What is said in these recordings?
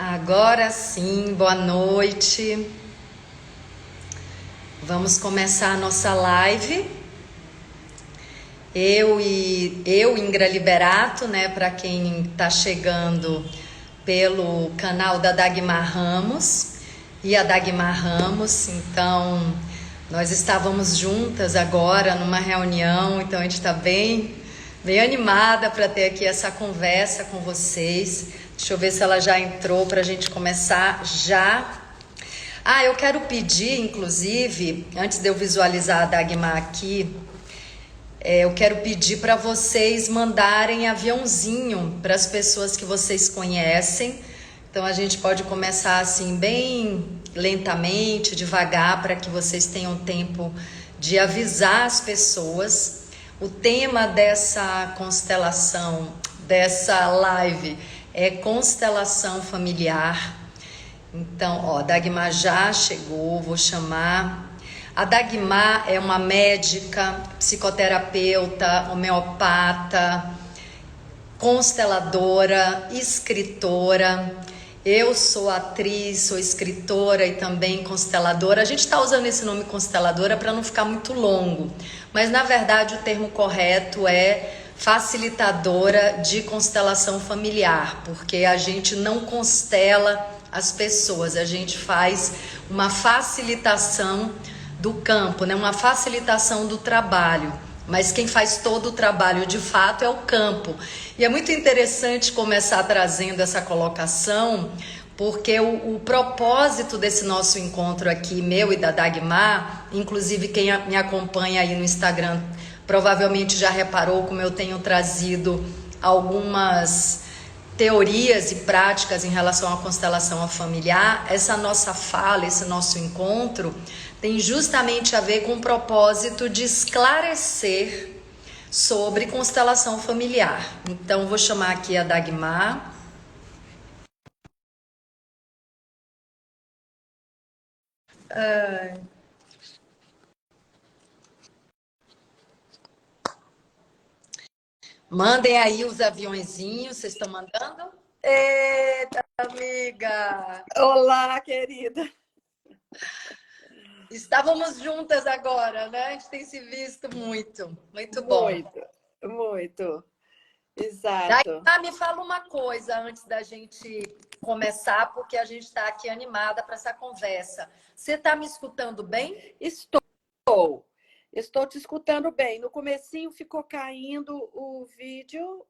Agora sim, boa noite. Vamos começar a nossa live. Ingra Liberato, né? Para quem está chegando pelo canal da Dagmar Ramos e a Dagmar Ramos. Então, nós estávamos juntas agora numa reunião, então a gente está bem animada para ter aqui essa conversa com vocês. Deixa eu ver se ela já entrou para a gente começar já. Eu quero pedir, inclusive, antes de eu visualizar a Dagmar aqui, eu quero pedir para vocês mandarem aviãozinho para as pessoas que vocês conhecem. Então a gente pode começar assim bem lentamente, devagar, para que vocês tenham tempo de avisar as pessoas. O tema dessa constelação, dessa live, é constelação familiar. Então, a Dagmar já chegou, vou chamar. A Dagmar é uma médica, psicoterapeuta, homeopata, consteladora, escritora. Eu sou atriz, sou escritora e também consteladora. A gente está usando esse nome consteladora para não ficar muito longo, mas na verdade o termo correto é facilitadora de constelação familiar, porque a gente não constela as pessoas, a gente faz uma facilitação do campo, né? Uma facilitação do trabalho. Mas quem faz todo o trabalho de fato é o campo. E é muito interessante começar trazendo essa colocação, porque o propósito desse nosso encontro aqui, meu e da Dagmar, inclusive quem me acompanha aí no Instagram provavelmente já reparou como eu tenho trazido algumas teorias e práticas em relação à constelação familiar. Essa nossa fala, esse nosso encontro tem justamente a ver com o propósito de esclarecer sobre constelação familiar. Então, vou chamar aqui a Dagmar. Mandem aí os aviõezinhos, vocês estão mandando? Eita, amiga! Olá, querida! Estávamos juntas agora, né? A gente tem se visto muito. Muito bom. Muito. Exato. Daí, me fala uma coisa antes da gente começar, porque a gente está aqui animada para essa conversa. Você está me escutando bem? Estou te escutando bem. No comecinho ficou caindo o vídeo,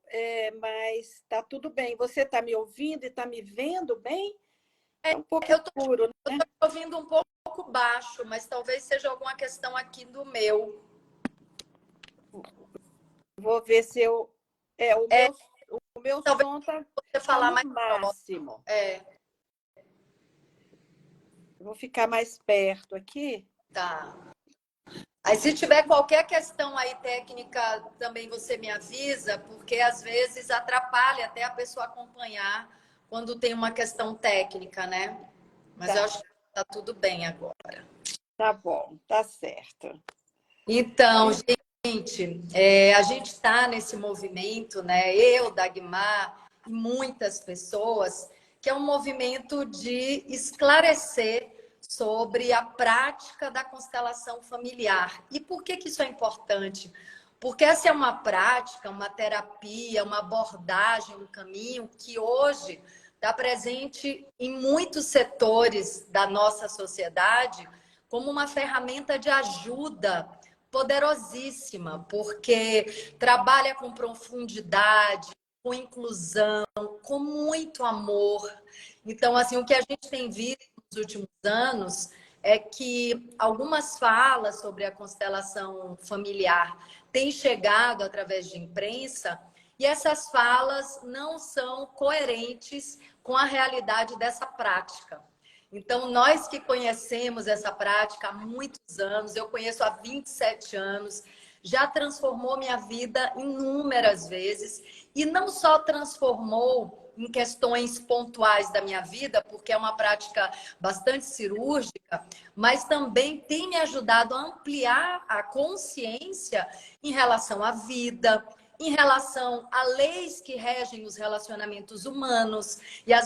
mas está tudo bem. Você está me ouvindo e está me vendo bem? É um pouco escuro, né? Eu estou ouvindo um pouco baixo, mas talvez seja alguma questão aqui do meu. Vou ver se eu... O meu som está no máximo. Vou ficar mais perto aqui. Tá. Aí, se tiver qualquer questão aí técnica, também você me avisa, porque às vezes atrapalha até a pessoa acompanhar quando tem uma questão técnica, né? Mas eu acho que tá tudo bem agora. Tá bom, tá certo. Então, gente, a gente está nesse movimento, né? Eu, Dagmar e muitas pessoas, que é um movimento de esclarecer sobre a prática da constelação familiar. E por que isso é importante? Porque essa é uma prática, uma terapia, uma abordagem, um caminho que hoje está presente em muitos setores da nossa sociedade como uma ferramenta de ajuda poderosíssima, porque trabalha com profundidade, com inclusão, com muito amor. Então, assim, o que a gente tem visto nos últimos anos é que algumas falas sobre a constelação familiar têm chegado através de imprensa e essas falas não são coerentes com a realidade dessa prática. Então, nós que conhecemos essa prática há muitos anos, eu conheço há 27 anos, já transformou minha vida inúmeras vezes. E não só transformou em questões pontuais da minha vida, porque é uma prática bastante cirúrgica, mas também tem me ajudado a ampliar a consciência em relação à vida, em relação a leis que regem os relacionamentos humanos e a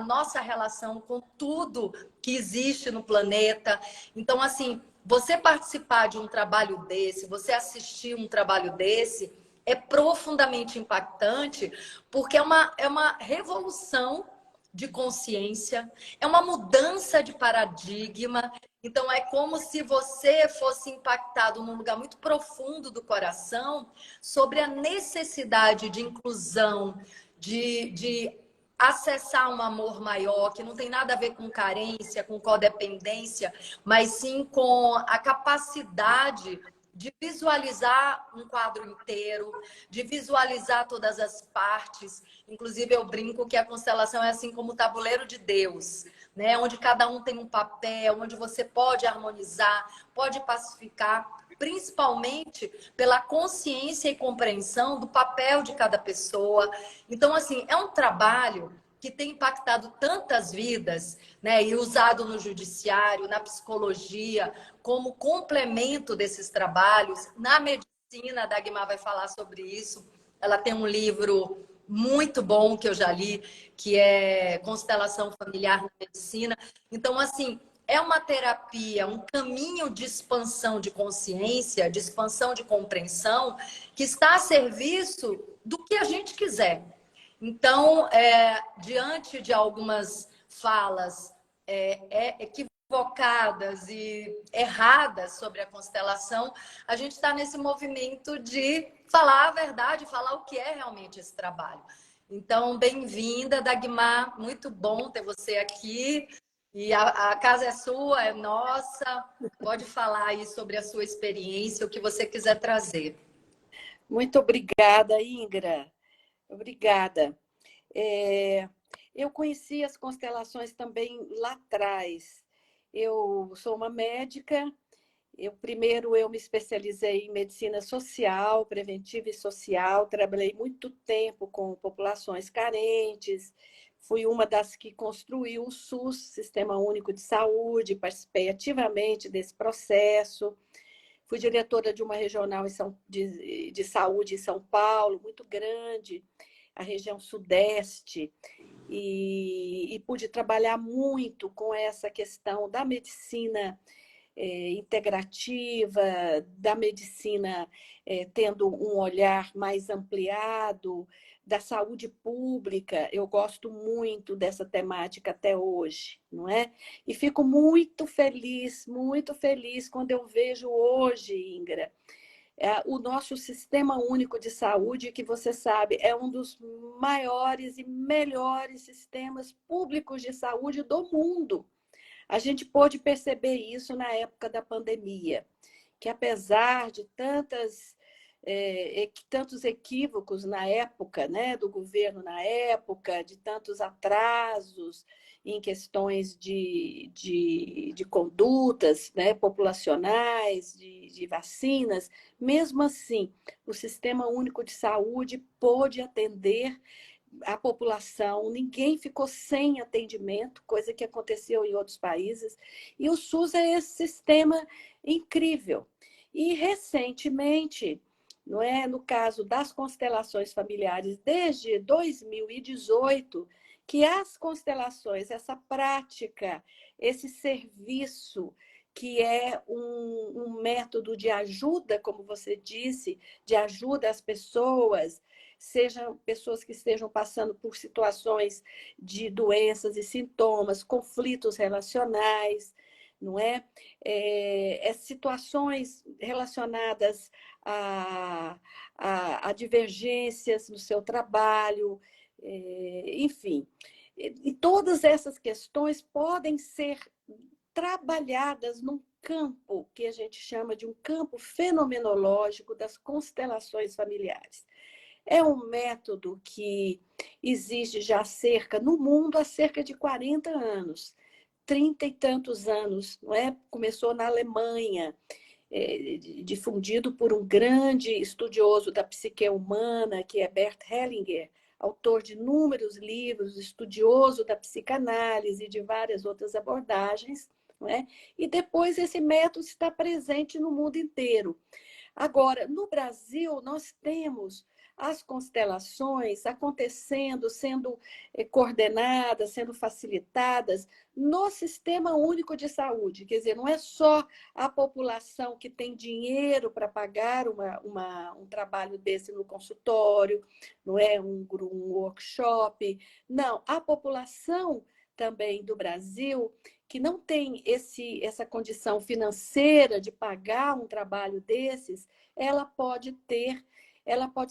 nossa relação com tudo que existe no planeta. Então, assim, você participar de um trabalho desse, você assistir um trabalho desse, é profundamente impactante, porque é uma revolução de consciência, é uma mudança de paradigma. Então, é como se você fosse impactado num lugar muito profundo do coração sobre a necessidade de inclusão, de acessar um amor maior, que não tem nada a ver com carência, com codependência, mas sim com a capacidade de visualizar um quadro inteiro, de visualizar todas as partes. Inclusive, eu brinco que a constelação é assim como o tabuleiro de Deus, né? Onde cada um tem um papel, onde você pode harmonizar, pode pacificar, principalmente pela consciência e compreensão do papel de cada pessoa. Então, assim, é um trabalho que tem impactado tantas vidas, né? E usado no judiciário, na psicologia, como complemento desses trabalhos. Na medicina, a Dagmar vai falar sobre isso. Ela tem um livro muito bom que eu já li, que é Constelação Familiar na Medicina. Então, assim, é uma terapia, um caminho de expansão de consciência, de expansão de compreensão, que está a serviço do que a gente quiser. Então, diante de algumas falas equivocadas e erradas sobre a constelação, a gente está nesse movimento de falar a verdade, falar o que é realmente esse trabalho. Então, bem-vinda, Dagmar, muito bom ter você aqui. E a casa é sua, é nossa. Pode falar aí sobre a sua experiência, o que você quiser trazer. Muito obrigada, Ingra. Obrigada. Eu conheci as constelações também lá atrás. Eu sou uma médica. Primeiro eu me especializei em medicina social, preventiva e social. Trabalhei muito tempo com populações carentes. Fui uma das que construiu o SUS, Sistema Único de Saúde. Participei ativamente desse processo. Fui diretora de uma regional de saúde em São Paulo, muito grande, a região sudeste, e pude trabalhar muito com essa questão da medicina integrativa, da medicina tendo um olhar mais ampliado, da saúde pública. Eu gosto muito dessa temática até hoje, não é? E fico muito feliz quando eu vejo hoje, Ingra, o nosso Sistema Único de Saúde, que você sabe, é um dos maiores e melhores sistemas públicos de saúde do mundo. A gente pôde perceber isso na época da pandemia, que apesar de tantos equívocos na época, né, do governo na época, de tantos atrasos em questões de condutas, né, populacionais, de vacinas, mesmo assim, o Sistema Único de Saúde pôde atender a população, ninguém ficou sem atendimento, coisa que aconteceu em outros países. E o SUS é esse sistema incrível. E recentemente, não é, no caso das constelações familiares, desde 2018, que as constelações, essa prática, esse serviço, que é um método de ajuda, como você disse, de ajuda às pessoas, sejam pessoas que estejam passando por situações de doenças e sintomas, conflitos relacionais, não é? Situações relacionadas a divergências no seu trabalho, enfim. E todas essas questões podem ser trabalhadas num campo que a gente chama de um campo fenomenológico das constelações familiares. É um método que existe já no mundo há cerca de 40 anos, 30 e tantos anos, não é? Começou na Alemanha, difundido por um grande estudioso da psique humana, que é Bert Hellinger, autor de inúmeros livros, estudioso da psicanálise e de várias outras abordagens, não é? E depois esse método está presente no mundo inteiro. Agora, no Brasil, nós temos as constelações acontecendo, sendo coordenadas, sendo facilitadas no Sistema Único de Saúde. Quer dizer, não é só a população que tem dinheiro para pagar um trabalho desse no consultório, não é um workshop. Não, a população também do Brasil que não tem essa condição financeira de pagar um trabalho desses, ela pode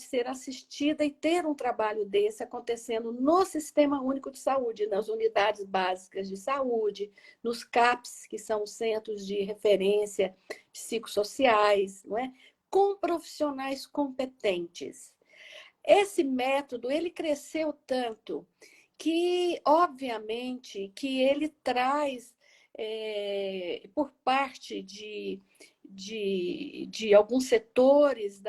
ser assistida e ter um trabalho desse acontecendo no Sistema Único de Saúde, nas unidades básicas de saúde, nos CAPs, que são os centros de referência psicossociais, não é? Com profissionais competentes. Esse método, ele cresceu tanto que, obviamente, que ele traz, por parte de alguns setores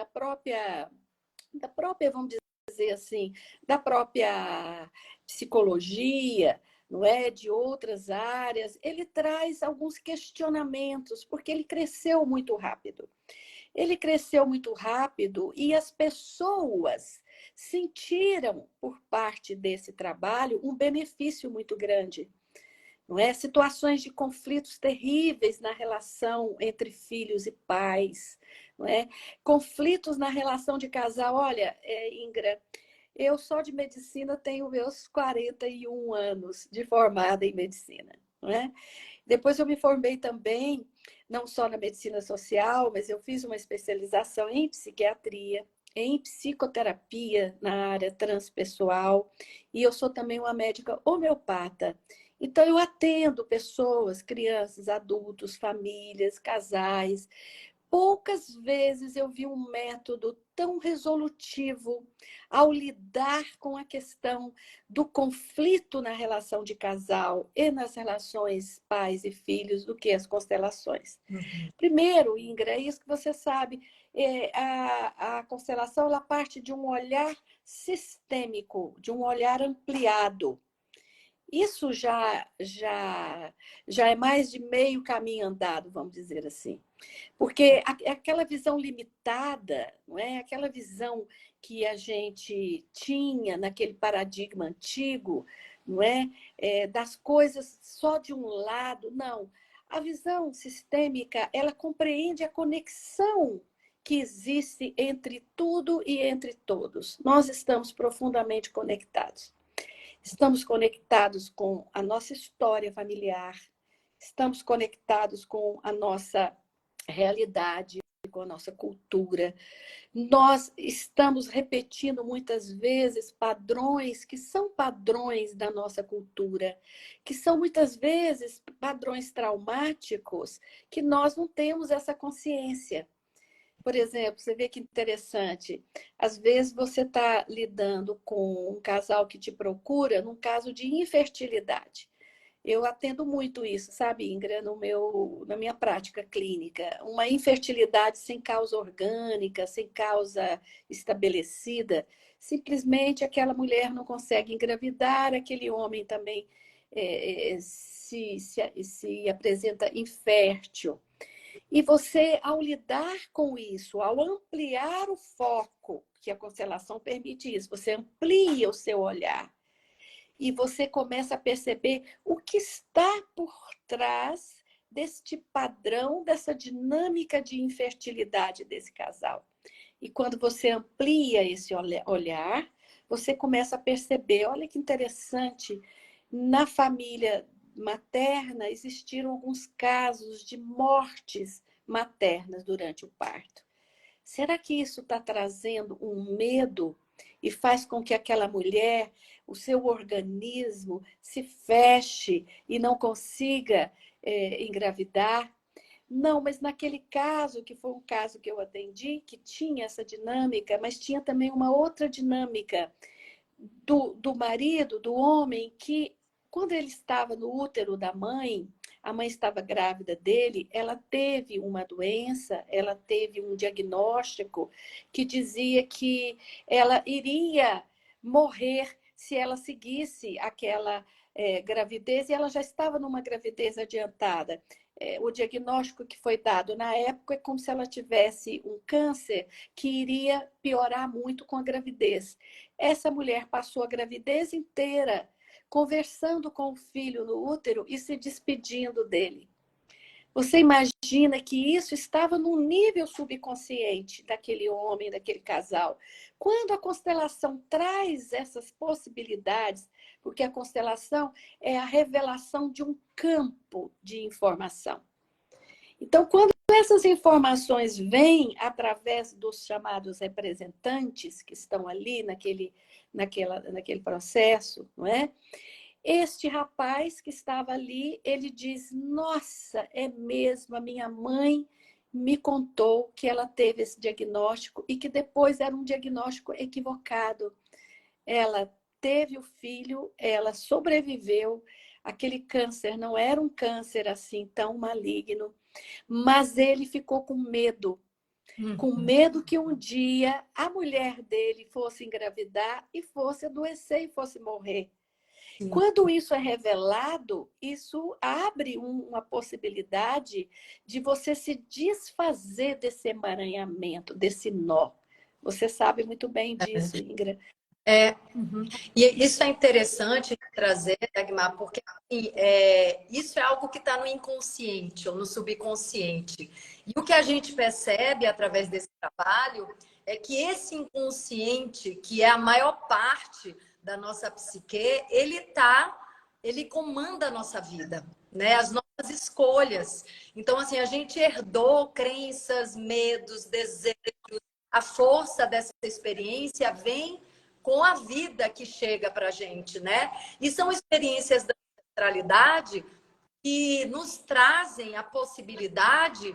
vamos dizer assim, da própria psicologia, não é? De outras áreas, ele traz alguns questionamentos, porque ele cresceu muito rápido. Ele cresceu muito rápido e as pessoas sentiram, por parte desse trabalho, um benefício muito grande. Não é? Situações de conflitos terríveis na relação entre filhos e pais, não é? Conflitos na relação de casal. Olha, Ingra, eu só de medicina tenho meus 41 anos de formada em medicina, não é? Depois eu me formei também, não só na medicina social, mas eu fiz uma especialização em psiquiatria, em psicoterapia na área transpessoal, e eu sou também uma médica homeopata. Então, eu atendo pessoas, crianças, adultos, famílias, casais. Poucas vezes eu vi um método tão resolutivo ao lidar com a questão do conflito na relação de casal e nas relações pais e filhos do que as constelações. Uhum. Primeiro, Ingra, é isso que você sabe, a constelação ela parte de um olhar sistêmico, de um olhar ampliado. Isso já é mais de meio caminho andado, vamos dizer assim. Porque aquela visão limitada, não é? Aquela visão que a gente tinha naquele paradigma antigo, não é? Das coisas só de um lado, não. A visão sistêmica, ela compreende a conexão que existe entre tudo e entre todos. Nós estamos profundamente conectados. Estamos conectados com a nossa história familiar, estamos conectados com a nossa realidade, com a nossa cultura. Nós estamos repetindo muitas vezes padrões que são padrões da nossa cultura, que são muitas vezes padrões traumáticos que nós não temos essa consciência. Por exemplo, você vê que interessante. Às vezes você está lidando com um casal que te procura num caso de infertilidade. Eu atendo muito isso, sabe, Ingra, na minha prática clínica. Uma infertilidade sem causa orgânica, sem causa estabelecida. Simplesmente aquela mulher não consegue engravidar, aquele homem também se apresenta infértil. E você, ao lidar com isso, ao ampliar o foco, que a constelação permite isso, você amplia o seu olhar e você começa a perceber o que está por trás deste padrão, dessa dinâmica de infertilidade desse casal. E quando você amplia esse olhar, você começa a perceber, olha que interessante, na família materna existiram alguns casos de mortes maternas durante o parto. Será que isso está trazendo um medo e faz com que aquela mulher, o seu organismo, se feche e não consiga engravidar? Não, mas naquele caso, que foi um caso que eu atendi, que tinha essa dinâmica, mas tinha também uma outra dinâmica do marido, do homem, que quando ele estava no útero da mãe, a mãe estava grávida dele, ela teve uma doença, ela teve um diagnóstico que dizia que ela iria morrer se ela seguisse aquela gravidez, e ela já estava numa gravidez adiantada. o diagnóstico que foi dado na época é como se ela tivesse um câncer que iria piorar muito com a gravidez. Essa mulher passou a gravidez inteira conversando com o filho no útero e se despedindo dele. Você imagina que isso estava no nível subconsciente daquele homem, daquele casal. Quando a constelação traz essas possibilidades, porque a constelação é a revelação de um campo de informação. Então, quando essas informações vêm através dos chamados representantes que estão ali naquele processo, não é? Este rapaz que estava ali, ele diz, nossa, é mesmo, a minha mãe me contou que ela teve esse diagnóstico e que depois era um diagnóstico equivocado. Ela teve o filho, ela sobreviveu, aquele câncer não era um câncer assim tão maligno, mas ele ficou com medo que um dia a mulher dele fosse engravidar e fosse adoecer e fosse morrer. Quando isso é revelado, isso abre uma possibilidade de você se desfazer desse emaranhamento, desse nó. Você sabe muito bem disso, Ingrid. E isso é interessante trazer, Dagmar, porque assim, isso é algo que está no inconsciente ou no subconsciente. E o que a gente percebe através desse trabalho é que esse inconsciente, que é a maior parte da nossa psique, ele comanda a nossa vida, né? As nossas escolhas. Então, assim, a gente herdou crenças, medos, desejos. A força dessa experiência vem com a vida que chega para a gente, né? E são experiências da ancestralidade que nos trazem a possibilidade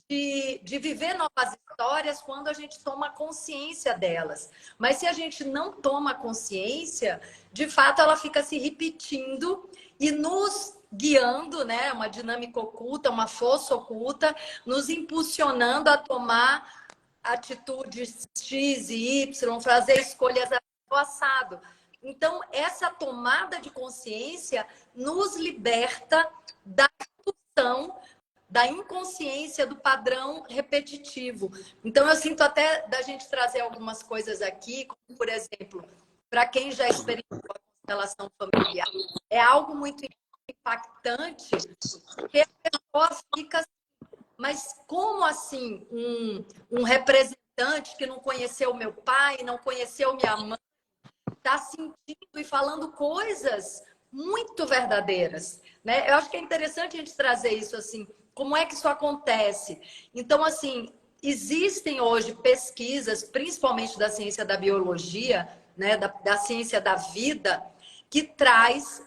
de viver novas histórias quando a gente toma consciência delas. Mas se a gente não toma consciência, de fato ela fica se repetindo e nos guiando, né? Uma dinâmica oculta, uma força oculta, nos impulsionando a tomar atitudes X e Y, fazer escolhas do passado. Então, essa tomada de consciência nos liberta da indução, da inconsciência, do padrão repetitivo. Então, eu sinto até da gente trazer algumas coisas aqui, como, por exemplo, para quem já experimentou a constelação familiar, é algo muito impactante, porque a pessoa fica assim, mas como assim um representante que não conheceu meu pai, não conheceu minha mãe, está sentindo e falando coisas muito verdadeiras, né? Eu acho que é interessante a gente trazer isso assim, como é que isso acontece? Então, assim, existem hoje pesquisas, principalmente da ciência da biologia, né, da ciência da vida, que traz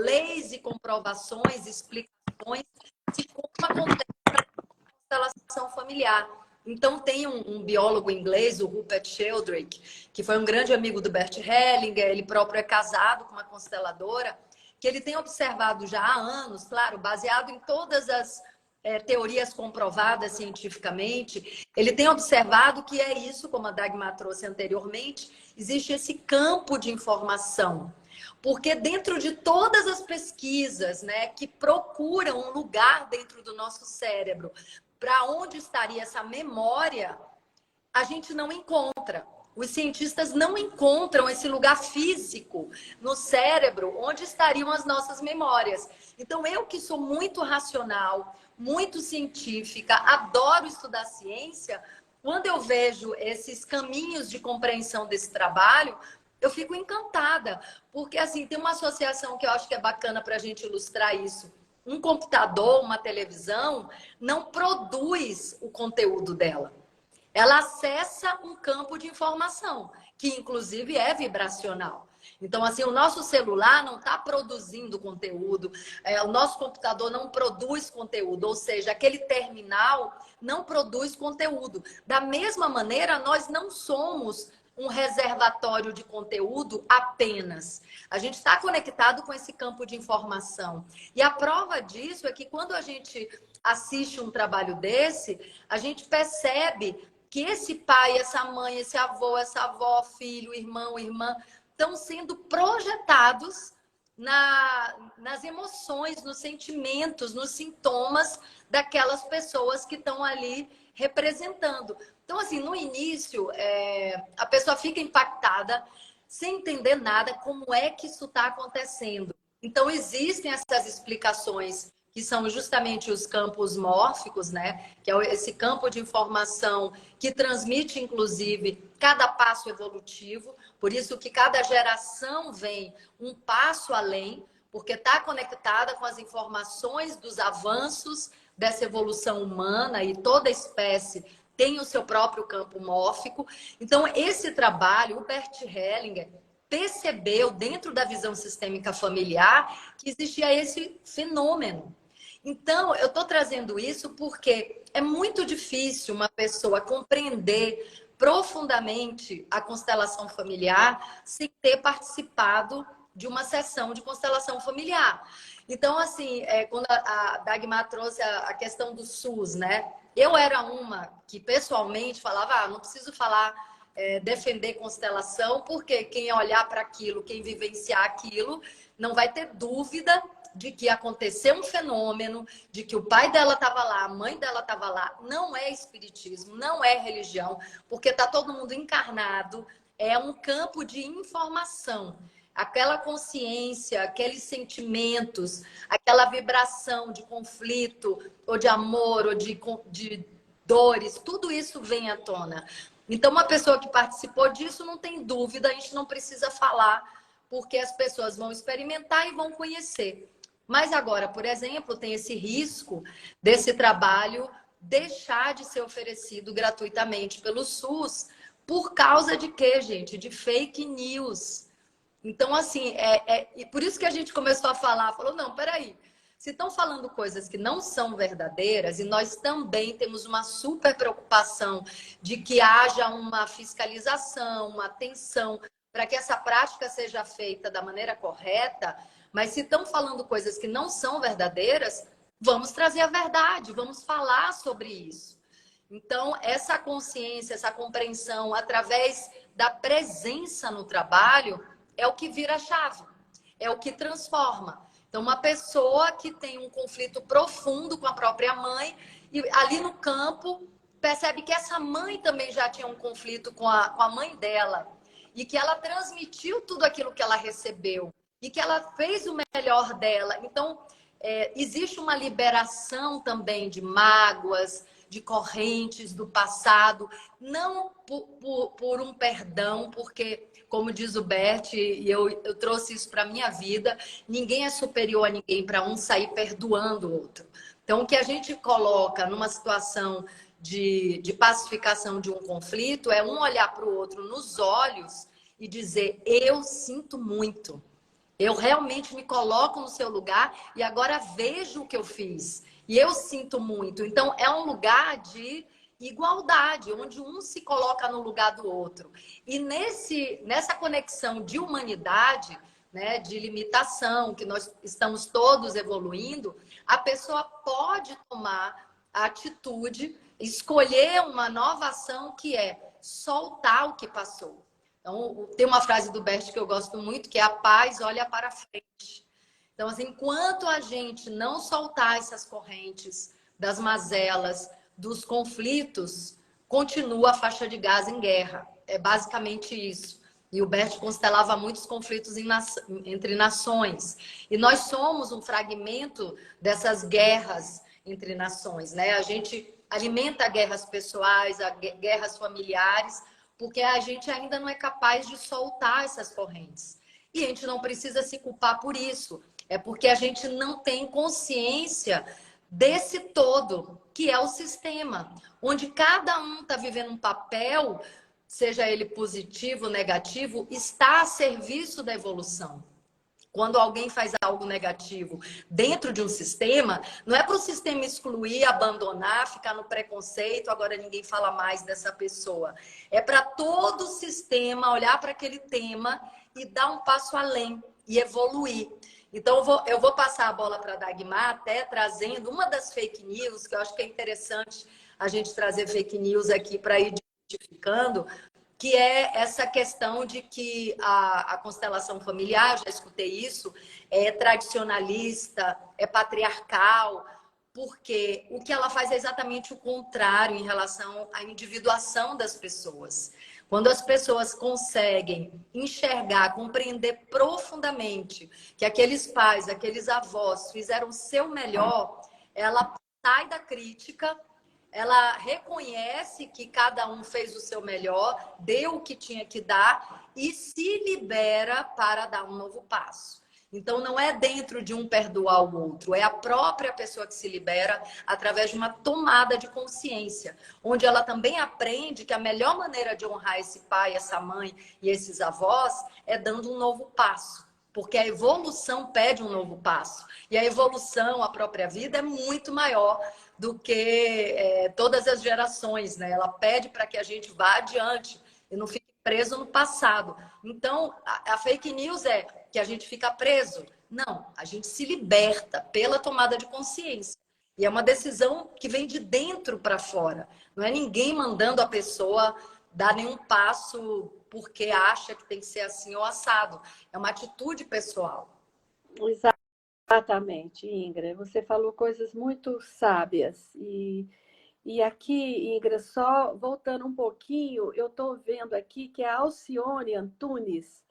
leis e comprovações, explicações de como acontece a constelação familiar. Então, tem um biólogo inglês, o Rupert Sheldrake, que foi um grande amigo do Bert Hellinger, ele próprio é casado com uma consteladora, que ele tem observado já há anos, claro, baseado em todas as teorias comprovadas cientificamente, ele tem observado que é isso, como a Dagmar trouxe anteriormente, existe esse campo de informação. Porque dentro de todas as pesquisas, né, que procuram um lugar dentro do nosso cérebro para onde estaria essa memória, a gente não encontra. Os cientistas não encontram esse lugar físico no cérebro onde estariam as nossas memórias. Então, eu que sou muito racional, muito científica, adoro estudar ciência, quando eu vejo esses caminhos de compreensão desse trabalho, eu fico encantada. Porque, assim, tem uma associação que eu acho que é bacana para a gente ilustrar isso. Um computador, uma televisão, não produz o conteúdo dela. Ela acessa um campo de informação, que inclusive é vibracional. Então, assim, o nosso celular não está produzindo conteúdo, o nosso computador não produz conteúdo, ou seja, aquele terminal não produz conteúdo. Da mesma maneira, nós não somos um reservatório de conteúdo apenas. A gente está conectado com esse campo de informação. E a prova disso é que quando a gente assiste um trabalho desse, a gente percebe que esse pai, essa mãe, esse avô, essa avó, filho, irmão, irmã, estão sendo projetados nas emoções, nos sentimentos, nos sintomas daquelas pessoas que estão ali representando. Então, assim, no início, a pessoa fica impactada, sem entender nada, como é que isso está acontecendo. Então, existem essas explicações, que são justamente os campos mórficos, né? Que é esse campo de informação que transmite, inclusive, cada passo evolutivo. Por isso que cada geração vem um passo além, porque está conectada com as informações dos avanços dessa evolução humana, e toda espécie tem o seu próprio campo mórfico. Então, esse trabalho, o Bert Hellinger percebeu, dentro da visão sistêmica familiar, que existia esse fenômeno. Então, eu estou trazendo isso porque é muito difícil uma pessoa compreender profundamente a constelação familiar sem ter participado de uma sessão de constelação familiar. Então, assim, quando a Dagmar trouxe a questão do SUS, né? Eu era uma que pessoalmente falava, não preciso falar, defender constelação, porque quem olhar para aquilo, quem vivenciar aquilo, não vai ter dúvida de que aconteceu um fenômeno, de que o pai dela estava lá, a mãe dela estava lá. Não é espiritismo, não é religião, porque está todo mundo encarnado. É um campo de informação. Aquela consciência, aqueles sentimentos, aquela vibração de conflito, ou de amor, ou de dores, tudo isso vem à tona. Então, uma pessoa que participou disso não tem dúvida, a gente não precisa falar, porque as pessoas vão experimentar e vão conhecer. Mas agora, por exemplo, tem esse risco desse trabalho deixar de ser oferecido gratuitamente pelo SUS por causa de quê, gente? De fake news. Então, assim, e por isso que a gente começou a falar, falou, não, peraí, se estão falando coisas que não são verdadeiras, e nós também temos uma super preocupação de que haja uma fiscalização, uma atenção para que essa prática seja feita da maneira correta, mas se estão falando coisas que não são verdadeiras, vamos trazer a verdade, vamos falar sobre isso. Então, essa consciência, essa compreensão, através da presença no trabalho, é o que vira a chave, é o que transforma. Então, uma pessoa que tem um conflito profundo com a própria mãe, e ali no campo, percebe que essa mãe também já tinha um conflito com a mãe dela, e que ela transmitiu tudo aquilo que ela recebeu, e que ela fez o melhor dela. Então, existe uma liberação também de mágoas, de correntes do passado, não por um perdão, porque, como diz o Bert, e eu trouxe isso para a minha vida, ninguém é superior a ninguém para um sair perdoando o outro. Então, o que a gente coloca numa situação de pacificação de um conflito é um olhar para o outro nos olhos e dizer, eu sinto muito. Eu realmente me coloco no seu lugar e agora vejo o que eu fiz. E eu sinto muito. Então, é um lugar de igualdade, onde um se coloca no lugar do outro. E nessa conexão de humanidade, né, de limitação, que nós estamos todos evoluindo, a pessoa pode tomar a atitude, escolher uma nova ação que é soltar o que passou. Então, tem uma frase do Bert que eu gosto muito, que é a paz olha para frente. Então, assim, enquanto a gente não soltar essas correntes das mazelas, dos conflitos, continua a faixa de Gaza em guerra. É basicamente isso. E o Bert constelava muitos conflitos entre nações. E nós somos um fragmento dessas guerras entre nações, né? A gente alimenta guerras pessoais, guerras familiares, porque a gente ainda não é capaz de soltar essas correntes. E a gente não precisa se culpar por isso. É porque a gente não tem consciência desse todo, que é o sistema, onde cada um está vivendo um papel, seja ele positivo ou negativo, está a serviço da evolução. Quando alguém faz algo negativo dentro de um sistema, não é para o sistema excluir, abandonar, ficar no preconceito, agora ninguém fala mais dessa pessoa. É para todo o sistema olhar para aquele tema e dar um passo além e evoluir. Então, eu vou passar a bola para a Dagmar, até trazendo uma das fake news, que eu acho que é interessante a gente trazer fake news aqui para ir identificando, que é essa questão de que a constelação familiar, já escutei isso, é tradicionalista, é patriarcal, porque o que ela faz é exatamente o contrário em relação à individuação das pessoas. Quando as pessoas conseguem enxergar, compreender profundamente que aqueles pais, aqueles avós fizeram o seu melhor, ela sai da crítica, ela reconhece que cada um fez o seu melhor, deu o que tinha que dar e se libera para dar um novo passo. Então, não é dentro de um perdoar o outro, é a própria pessoa que se libera através de uma tomada de consciência, onde ela também aprende que a melhor maneira de honrar esse pai, essa mãe e esses avós é dando um novo passo. Porque a evolução pede um novo passo. E a evolução, a própria vida, é muito maior do que todas as gerações, né? Ela pede para que a gente vá adiante e não fique preso no passado. Então, a fake news é que a gente fica preso. Não, a gente se liberta pela tomada de consciência. E é uma decisão que vem de dentro para fora. Não é ninguém mandando a pessoa dar nenhum passo porque acha que tem que ser assim ou assado. É uma atitude pessoal. Exatamente, Ingrid. Você falou coisas muito sábias. E aqui, Ingrid, só voltando um pouquinho, eu estou vendo aqui que a Alcione Antunes,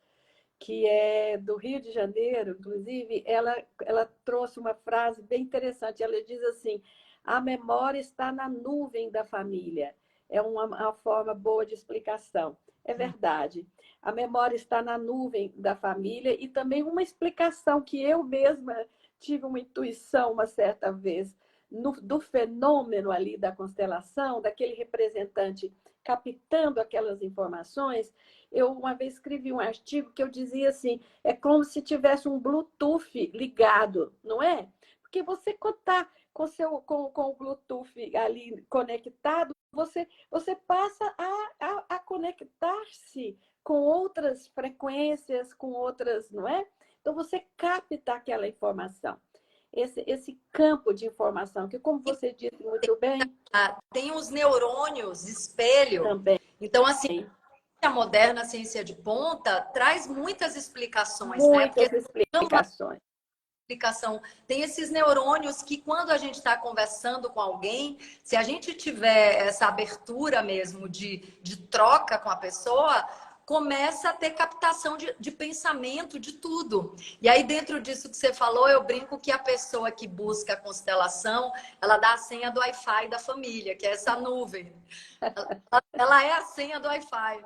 que é do Rio de Janeiro, inclusive, ela trouxe uma frase bem interessante. Ela diz assim: a memória está na nuvem da família. É uma forma boa de explicação. É verdade. A memória está na nuvem da família e também uma explicação que eu mesma tive uma intuição uma certa vez do fenômeno ali da constelação, daquele representante captando aquelas informações. Eu uma vez escrevi um artigo que eu dizia assim, é como se tivesse um Bluetooth ligado, não é? Porque você está com o Bluetooth ali conectado, você passa a conectar-se com outras frequências, com outras, não é? Então, você capta aquela informação. Esse campo de informação, que, como você disse muito bem... Tem os neurônios espelho. Também. Então, assim, a moderna ciência de ponta traz muitas explicações, né? Muitas Porque explicações. explicação. Tem esses neurônios que, quando a gente está conversando com alguém, se a gente tiver essa abertura mesmo de troca com a pessoa, começa a ter captação de pensamento, de tudo. E aí, dentro disso que você falou, eu brinco que a pessoa que busca a constelação, ela dá a senha do Wi-Fi da família, que é essa nuvem. Ela é a senha do Wi-Fi.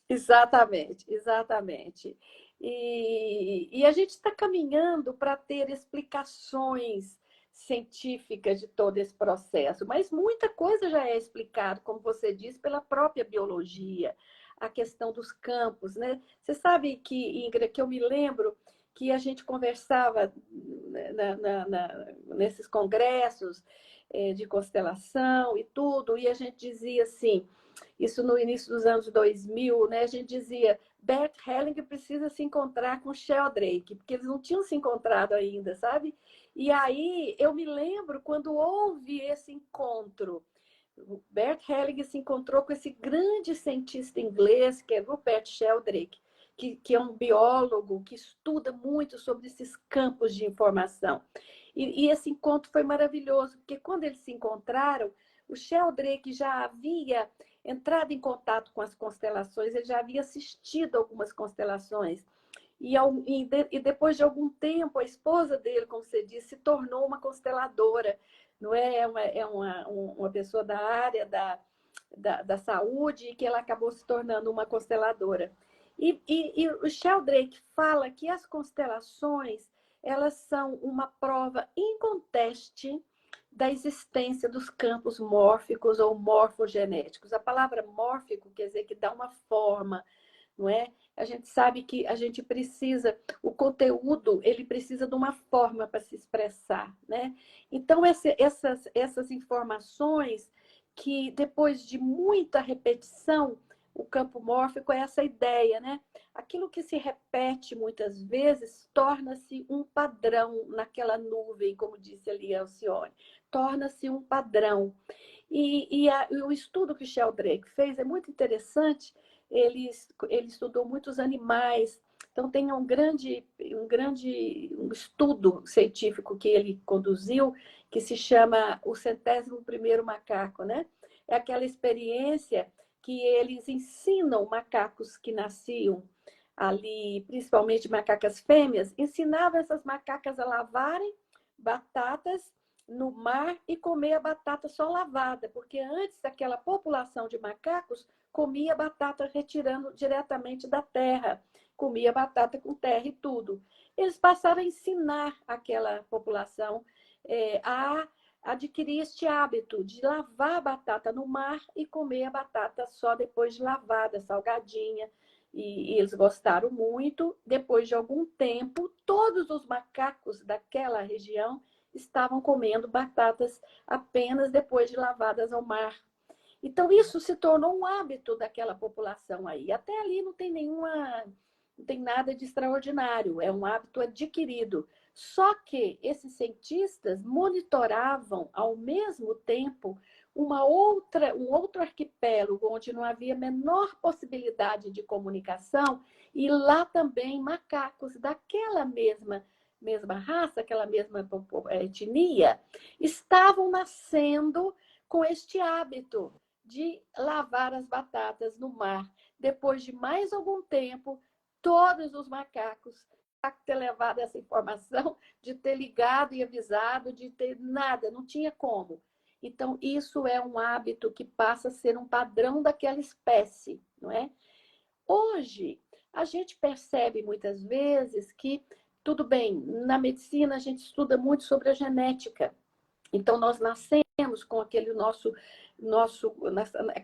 Exatamente, exatamente. E a gente está caminhando para ter explicações científicas de todo esse processo, mas muita coisa já é explicada, como você disse, pela própria biologia, a questão dos campos, né? Você sabe que, Ingrid, que eu me lembro que a gente conversava nesses congressos de constelação e tudo, e a gente dizia assim, isso no início dos anos 2000, né? A gente dizia, Bert Hellinger precisa se encontrar com Sheldrake, porque eles não tinham se encontrado ainda, sabe? E aí eu me lembro quando houve esse encontro. O Bert Hellinger se encontrou com esse grande cientista inglês, que é Rupert Sheldrake, que é um biólogo que estuda muito sobre esses campos de informação. E esse encontro foi maravilhoso, porque quando eles se encontraram, o Sheldrake já havia entrado em contato com as constelações, ele já havia assistido algumas constelações. E depois de algum tempo, a esposa dele, como você disse, se tornou uma consteladora. Não é? Uma pessoa da área da saúde e que ela acabou se tornando uma consteladora. E o Sheldrake fala que as constelações elas são uma prova inconteste da existência dos campos mórficos ou morfogenéticos. A palavra mórfico quer dizer que dá uma forma, não é? A gente sabe que a gente precisa, o conteúdo, ele precisa de uma forma para se expressar, né? Então, essas informações que depois de muita repetição, o campo mórfico é essa ideia, né? Aquilo que se repete muitas vezes torna-se um padrão naquela nuvem, como disse ali a Alcione, torna-se um padrão. E o estudo que o Sheldrake fez é muito interessante. ele estudou muitos animais. Então, tem um estudo científico que ele conduziu, que se chama o 101º macaco, né? É aquela experiência que eles ensinam macacos que nasciam ali, principalmente macacas fêmeas, ensinavam essas macacas a lavarem batatas no mar e comer a batata só lavada, porque antes aquela população de macacos comia batata retirando diretamente da terra, comia batata com terra e tudo. Eles passaram a ensinar aquela população a adquirir este hábito de lavar a batata no mar e comer a batata só depois de lavada, salgadinha. E eles gostaram muito. Depois de algum tempo, todos os macacos daquela região estavam comendo batatas apenas depois de lavadas ao mar. Então, isso se tornou um hábito daquela população aí. Até ali não tem nada de extraordinário, é um hábito adquirido. Só que esses cientistas monitoravam, ao mesmo tempo, um outro arquipélago onde não havia a menor possibilidade de comunicação, e lá também macacos daquela mesma raça, aquela mesma etnia, estavam nascendo com este hábito de lavar as batatas no mar. Depois de mais algum tempo, todos os macacos ter levado essa informação, de ter ligado e avisado, de ter nada, não tinha como. Então, isso é um hábito que passa a ser um padrão daquela espécie, não é? Hoje, a gente percebe muitas vezes que, tudo bem, na medicina a gente estuda muito sobre a genética. Então, nós nascemos com aquele nossa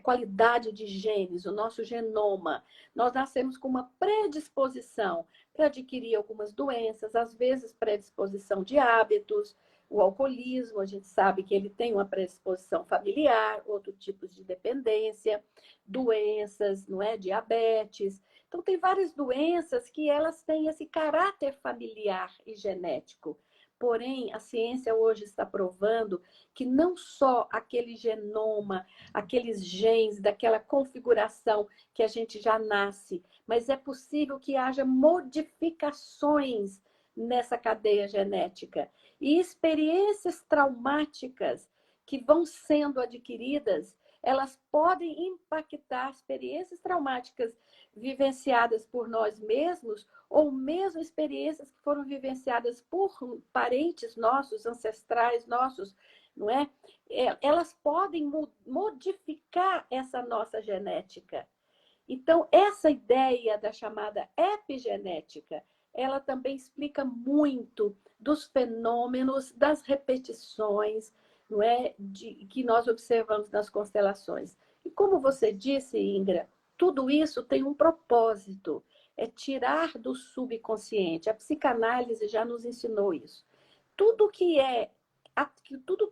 qualidade de genes, o nosso genoma. Nós nascemos com uma predisposição para adquirir algumas doenças, às vezes predisposição de hábitos, o alcoolismo, a gente sabe que ele tem uma predisposição familiar, outro tipo de dependência, doenças, não é? Diabetes. Então, tem várias doenças que elas têm esse caráter familiar e genético. Porém, a ciência hoje está provando que não só aquele genoma, aqueles genes, daquela configuração que a gente já nasce, mas é possível que haja modificações nessa cadeia genética. E experiências traumáticas que vão sendo adquiridas, elas podem impactar experiências traumáticas vivenciadas por nós mesmos, ou mesmo experiências que foram vivenciadas por parentes nossos, ancestrais nossos, não é? Elas podem modificar essa nossa genética. Então, essa ideia da chamada epigenética, ela também explica muito dos fenômenos, das repetições, não é? Que nós observamos nas constelações. E como você disse, Ingra, tudo isso tem um propósito, é tirar do subconsciente. A psicanálise já nos ensinou isso. Tudo que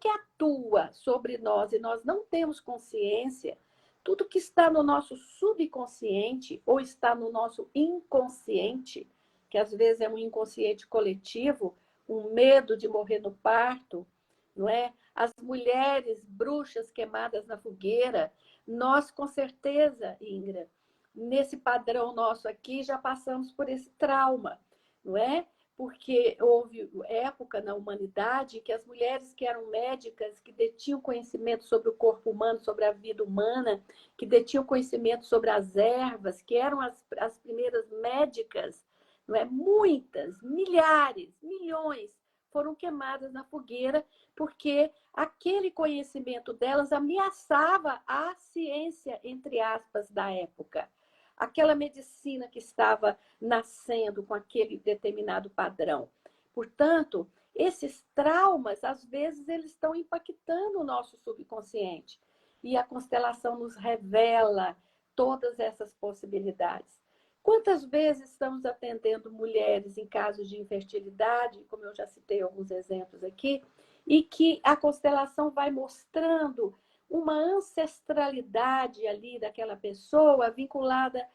atua sobre nós e nós não temos consciência, tudo que está no nosso subconsciente ou está no nosso inconsciente, que às vezes é um inconsciente coletivo, um medo de morrer no parto, não é? As mulheres bruxas queimadas na fogueira, nós com certeza, Ingra, nesse padrão nosso aqui já passamos por esse trauma, não é? Porque houve época na humanidade que as mulheres que eram médicas, que detinham conhecimento sobre o corpo humano, sobre a vida humana, que detinham conhecimento sobre as ervas, que eram as primeiras médicas, não é? Muitas, milhares, milhões foram queimadas na fogueira porque aquele conhecimento delas ameaçava a ciência, entre aspas, da época. Aquela medicina que estava nascendo com aquele determinado padrão. Portanto, esses traumas, às vezes, eles estão impactando o nosso subconsciente. E a constelação nos revela todas essas possibilidades. Quantas vezes estamos atendendo mulheres em casos de infertilidade, como eu já citei alguns exemplos aqui, e que a constelação vai mostrando uma ancestralidade ali daquela pessoa vinculada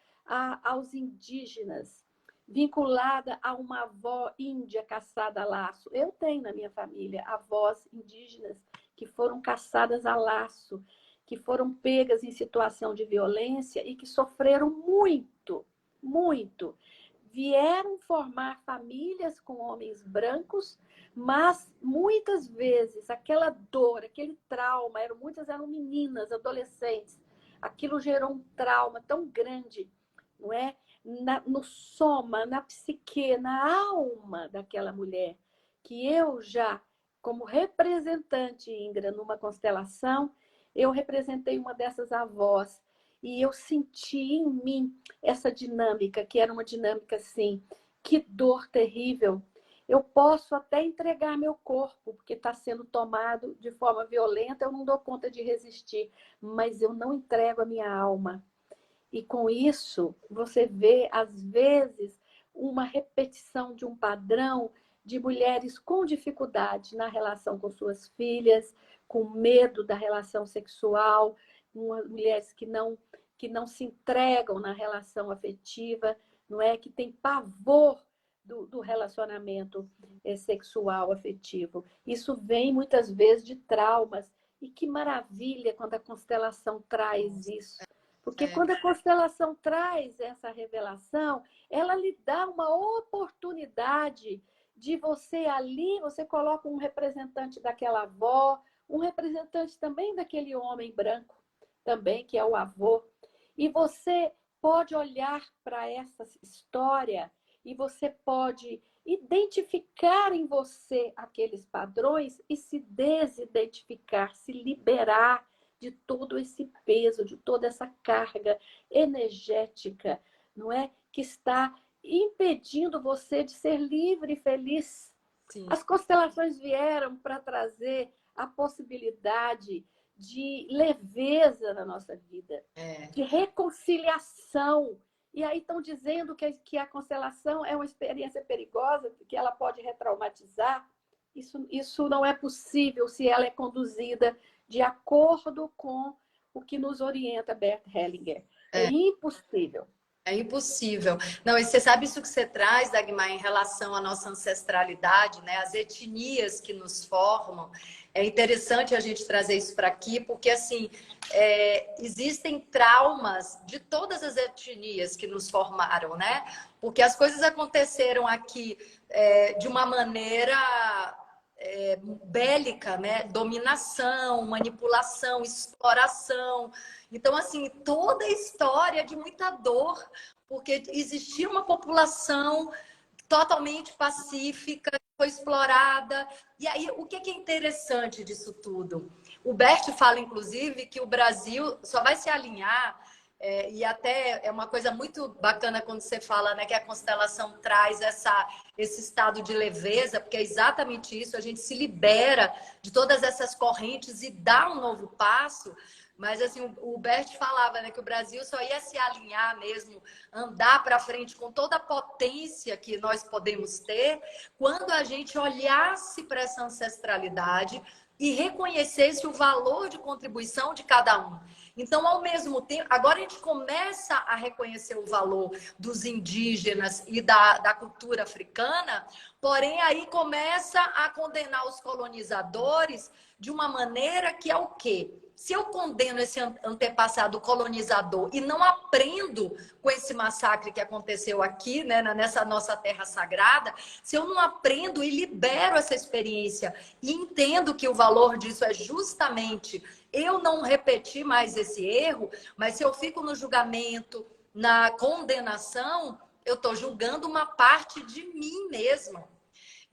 aos indígenas, vinculada a uma avó índia caçada a laço. Eu tenho na minha família avós indígenas que foram caçadas a laço. que foram pegas em situação de violência e que sofreram muito, muito. Vieram formar famílias com homens brancos, mas muitas vezes aquela dor, aquele trauma, muitas eram meninas, adolescentes, aquilo gerou um trauma tão grande, não é? No soma, na psique, na alma daquela mulher, que eu já, como representante, Ingra, numa constelação, eu representei uma dessas avós e eu senti em mim essa dinâmica, que era uma dinâmica assim, que dor terrível. Eu posso até entregar meu corpo, porque está sendo tomado de forma violenta, eu não dou conta de resistir, mas eu não entrego a minha alma. E com isso, você vê, às vezes, uma repetição de um padrão de mulheres com dificuldade na relação com suas filhas, com medo da relação sexual, mulheres que não se entregam na relação afetiva, não é? Que tem pavor do relacionamento sexual afetivo. Isso vem muitas vezes de traumas. E que maravilha quando a constelação traz isso. Porque quando a constelação traz essa revelação, ela lhe dá uma oportunidade de você ali, você coloca um representante daquela avó, um representante também daquele homem branco, também, que é o avô. E você pode olhar para essa história e você pode identificar em você aqueles padrões e se desidentificar, se liberar de todo esse peso, de toda essa carga energética, não é? Que está impedindo você de ser livre e feliz. Sim. As constelações vieram para trazer a possibilidade de leveza na nossa vida, de reconciliação. E aí estão dizendo que a constelação é uma experiência perigosa, que ela pode retraumatizar. Isso não é possível se ela é conduzida de acordo com o que nos orienta Bert Hellinger. É impossível. É impossível. Não, e você sabe isso que você traz, Dagmar, em relação à nossa ancestralidade, né? As etnias que nos formam. É interessante a gente trazer isso para aqui, porque, assim, existem traumas de todas as etnias que nos formaram, né? Porque as coisas aconteceram aqui de uma maneira bélica, né? Dominação, manipulação, exploração. Então, assim, toda a história de muita dor, porque existia uma população totalmente pacífica, foi explorada. E aí, o que é interessante disso tudo? O Bert fala, inclusive, que o Brasil só vai se alinhar, e até é uma coisa muito bacana quando você fala, né, que a constelação traz esse estado de leveza, porque é exatamente isso, a gente se libera de todas essas correntes e dá um novo passo. Mas assim, o Bert falava, né, que o Brasil só ia se alinhar mesmo, andar para frente com toda a potência que nós podemos ter, quando a gente olhasse para essa ancestralidade e reconhecesse o valor de contribuição de cada um. Então, ao mesmo tempo, agora a gente começa a reconhecer o valor dos indígenas e da cultura africana, porém aí começa a condenar os colonizadores de uma maneira que é o quê? Se eu condeno esse antepassado colonizador e não aprendo com esse massacre que aconteceu aqui, né, nessa nossa terra sagrada, se eu não aprendo e libero essa experiência e entendo que o valor disso é justamente eu não repetir mais esse erro, mas se eu fico no julgamento, na condenação, eu estou julgando uma parte de mim mesma.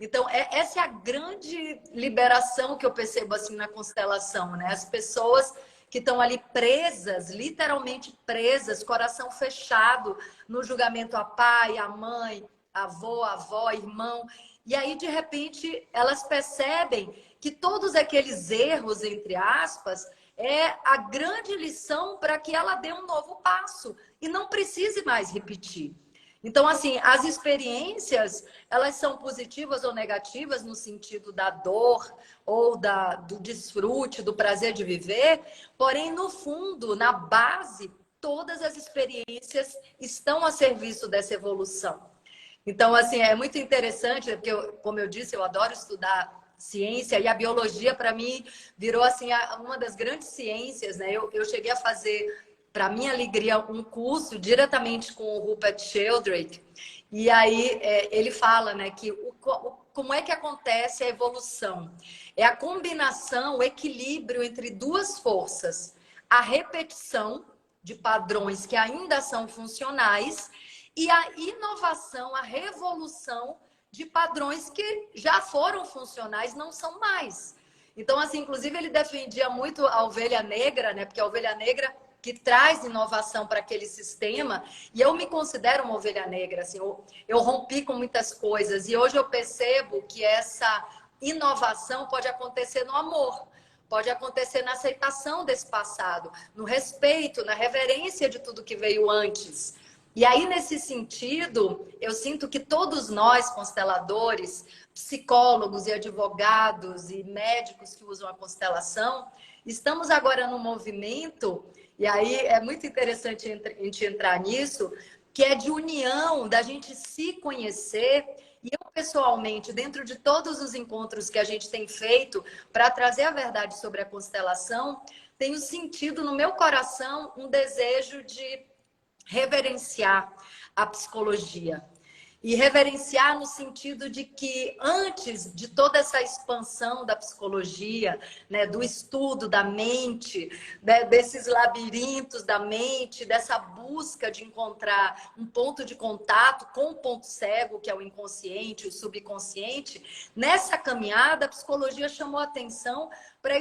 Então, essa é a grande liberação que eu percebo assim na constelação, né? As pessoas que estão ali presas, literalmente presas, coração fechado no julgamento a pai, a mãe, avô, avó, irmão. E aí, de repente, elas percebem que todos aqueles erros, entre aspas, é a grande lição para que ela dê um novo passo e não precise mais repetir. Então, assim, as experiências, elas são positivas ou negativas no sentido da dor ou do desfrute, do prazer de viver, porém, no fundo, na base, todas as experiências estão a serviço dessa evolução. Então, assim, é muito interessante, porque, como eu disse, eu adoro estudar ciência, e a biologia, para mim, virou assim, uma das grandes ciências, né? Eu cheguei a fazer, para minha alegria, um curso diretamente com o Rupert Sheldrake, e aí ele fala, né, que como é que acontece a evolução? É a combinação, o equilíbrio entre duas forças, a repetição de padrões que ainda são funcionais e a inovação, a revolução de padrões que já foram funcionais, não são mais. Então, assim, inclusive ele defendia muito a ovelha negra, né? Porque a ovelha negra que traz inovação para aquele sistema, e eu me considero uma ovelha negra, assim, eu rompi com muitas coisas, e hoje eu percebo que essa inovação pode acontecer no amor, pode acontecer na aceitação desse passado, no respeito, na reverência de tudo que veio antes. E aí, nesse sentido, eu sinto que todos nós, consteladores, psicólogos e advogados e médicos que usam a constelação, estamos agora num movimento, e aí é muito interessante a gente entrar nisso, que é de união, da gente se conhecer. E eu, pessoalmente, dentro de todos os encontros que a gente tem feito para trazer a verdade sobre a constelação, tenho sentido no meu coração um desejo de reverenciar a psicologia. E reverenciar no sentido de que antes de toda essa expansão da psicologia, né, do estudo da mente, né, desses labirintos da mente, dessa busca de encontrar um ponto de contato com o ponto cego, que é o inconsciente, o subconsciente, nessa caminhada a psicologia chamou a atenção para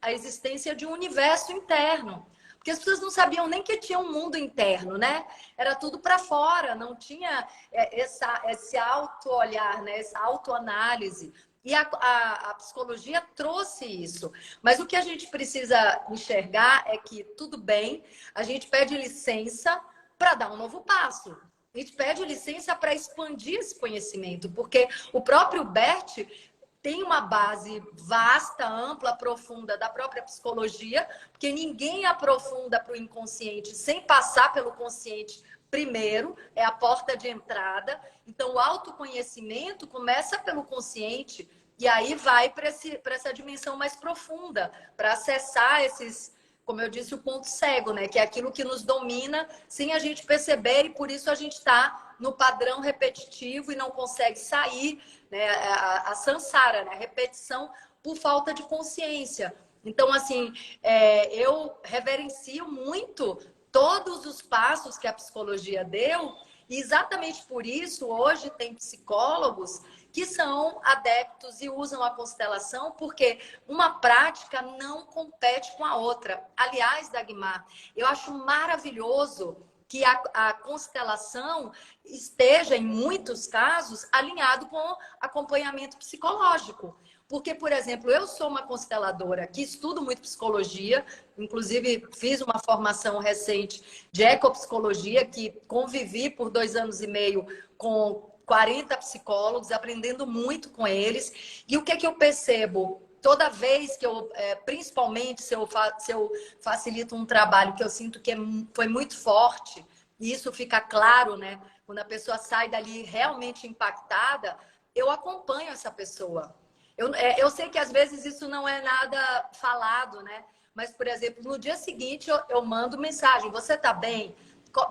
a existência de um universo interno. Porque as pessoas não sabiam nem que tinha um mundo interno, né? Era tudo para fora, não tinha esse auto-olhar, né? Essa autoanálise. E a psicologia trouxe isso. Mas o que a gente precisa enxergar é que, tudo bem, a gente pede licença para dar um novo passo. A gente pede licença para expandir esse conhecimento, porque o próprio Bert tem uma base vasta, ampla, profunda da própria psicologia, porque ninguém aprofunda para o inconsciente sem passar pelo consciente primeiro, é a porta de entrada. Então, o autoconhecimento começa pelo consciente e aí vai para essa dimensão mais profunda, para acessar esses, como eu disse, o ponto cego, né? Que é aquilo que nos domina sem a gente perceber, e por isso a gente está no padrão repetitivo e não consegue sair, né? A samsara, né? A repetição por falta de consciência. Então, assim, eu reverencio muito todos os passos que a psicologia deu, e exatamente por isso, hoje tem psicólogos que são adeptos e usam a constelação, porque uma prática não compete com a outra. Aliás, Dagmar, eu acho maravilhoso que a constelação esteja, em muitos casos, alinhado com acompanhamento psicológico. Porque, por exemplo, eu sou uma consteladora que estudo muito psicologia, inclusive fiz uma formação recente de ecopsicologia, que convivi por 2 anos e meio com 40 psicólogos, aprendendo muito com eles. E o que é que eu percebo? Toda vez que eu, principalmente se eu facilito um trabalho que eu sinto que foi muito forte, e isso fica claro, né? Quando a pessoa sai dali realmente impactada, eu acompanho essa pessoa. Eu sei que às vezes isso não é nada falado, né? Mas, por exemplo, no dia seguinte eu mando mensagem: você tá bem?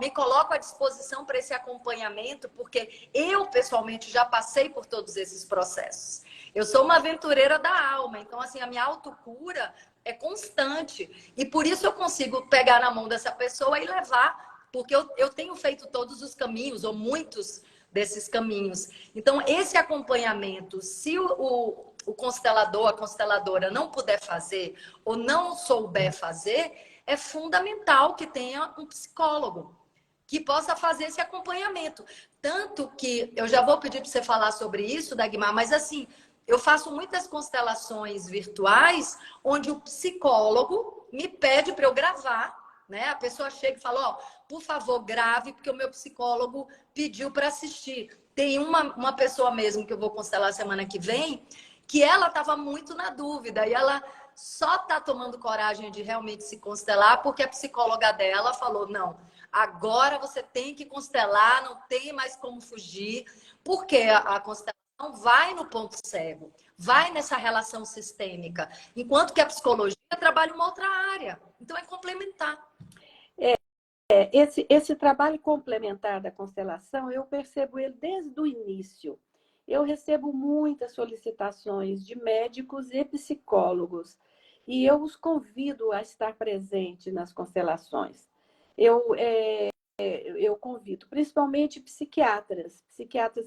Me coloco à disposição para esse acompanhamento, porque eu, pessoalmente, já passei por todos esses processos. Eu sou uma aventureira da alma, então, assim, a minha autocura é constante. E por isso eu consigo pegar na mão dessa pessoa e levar, porque eu tenho feito todos os caminhos, ou muitos desses caminhos. Então, esse acompanhamento, se o constelador, a consteladora não puder fazer ou não souber fazer, é fundamental que tenha um psicólogo que possa fazer esse acompanhamento. Tanto que, eu já vou pedir para você falar sobre isso, Dagmar, mas assim, eu faço muitas constelações virtuais onde o psicólogo me pede para eu gravar, né? A pessoa chega e fala: ó, por favor, grave, porque o meu psicólogo pediu para assistir. Tem uma pessoa mesmo que eu vou constelar semana que vem, que ela estava muito na dúvida, e ela só está tomando coragem de realmente se constelar porque a psicóloga dela falou: não, agora você tem que constelar, não tem mais como fugir, porque a constelação vai no ponto cego. vai nessa relação sistêmica, enquanto que a psicologia trabalha uma outra área. Então, é complementar. Esse trabalho complementar da constelação, eu percebo ele desde o início. Eu recebo muitas solicitações de médicos e psicólogos, e eu os convido a estar presente nas constelações. Eu convido, principalmente psiquiatras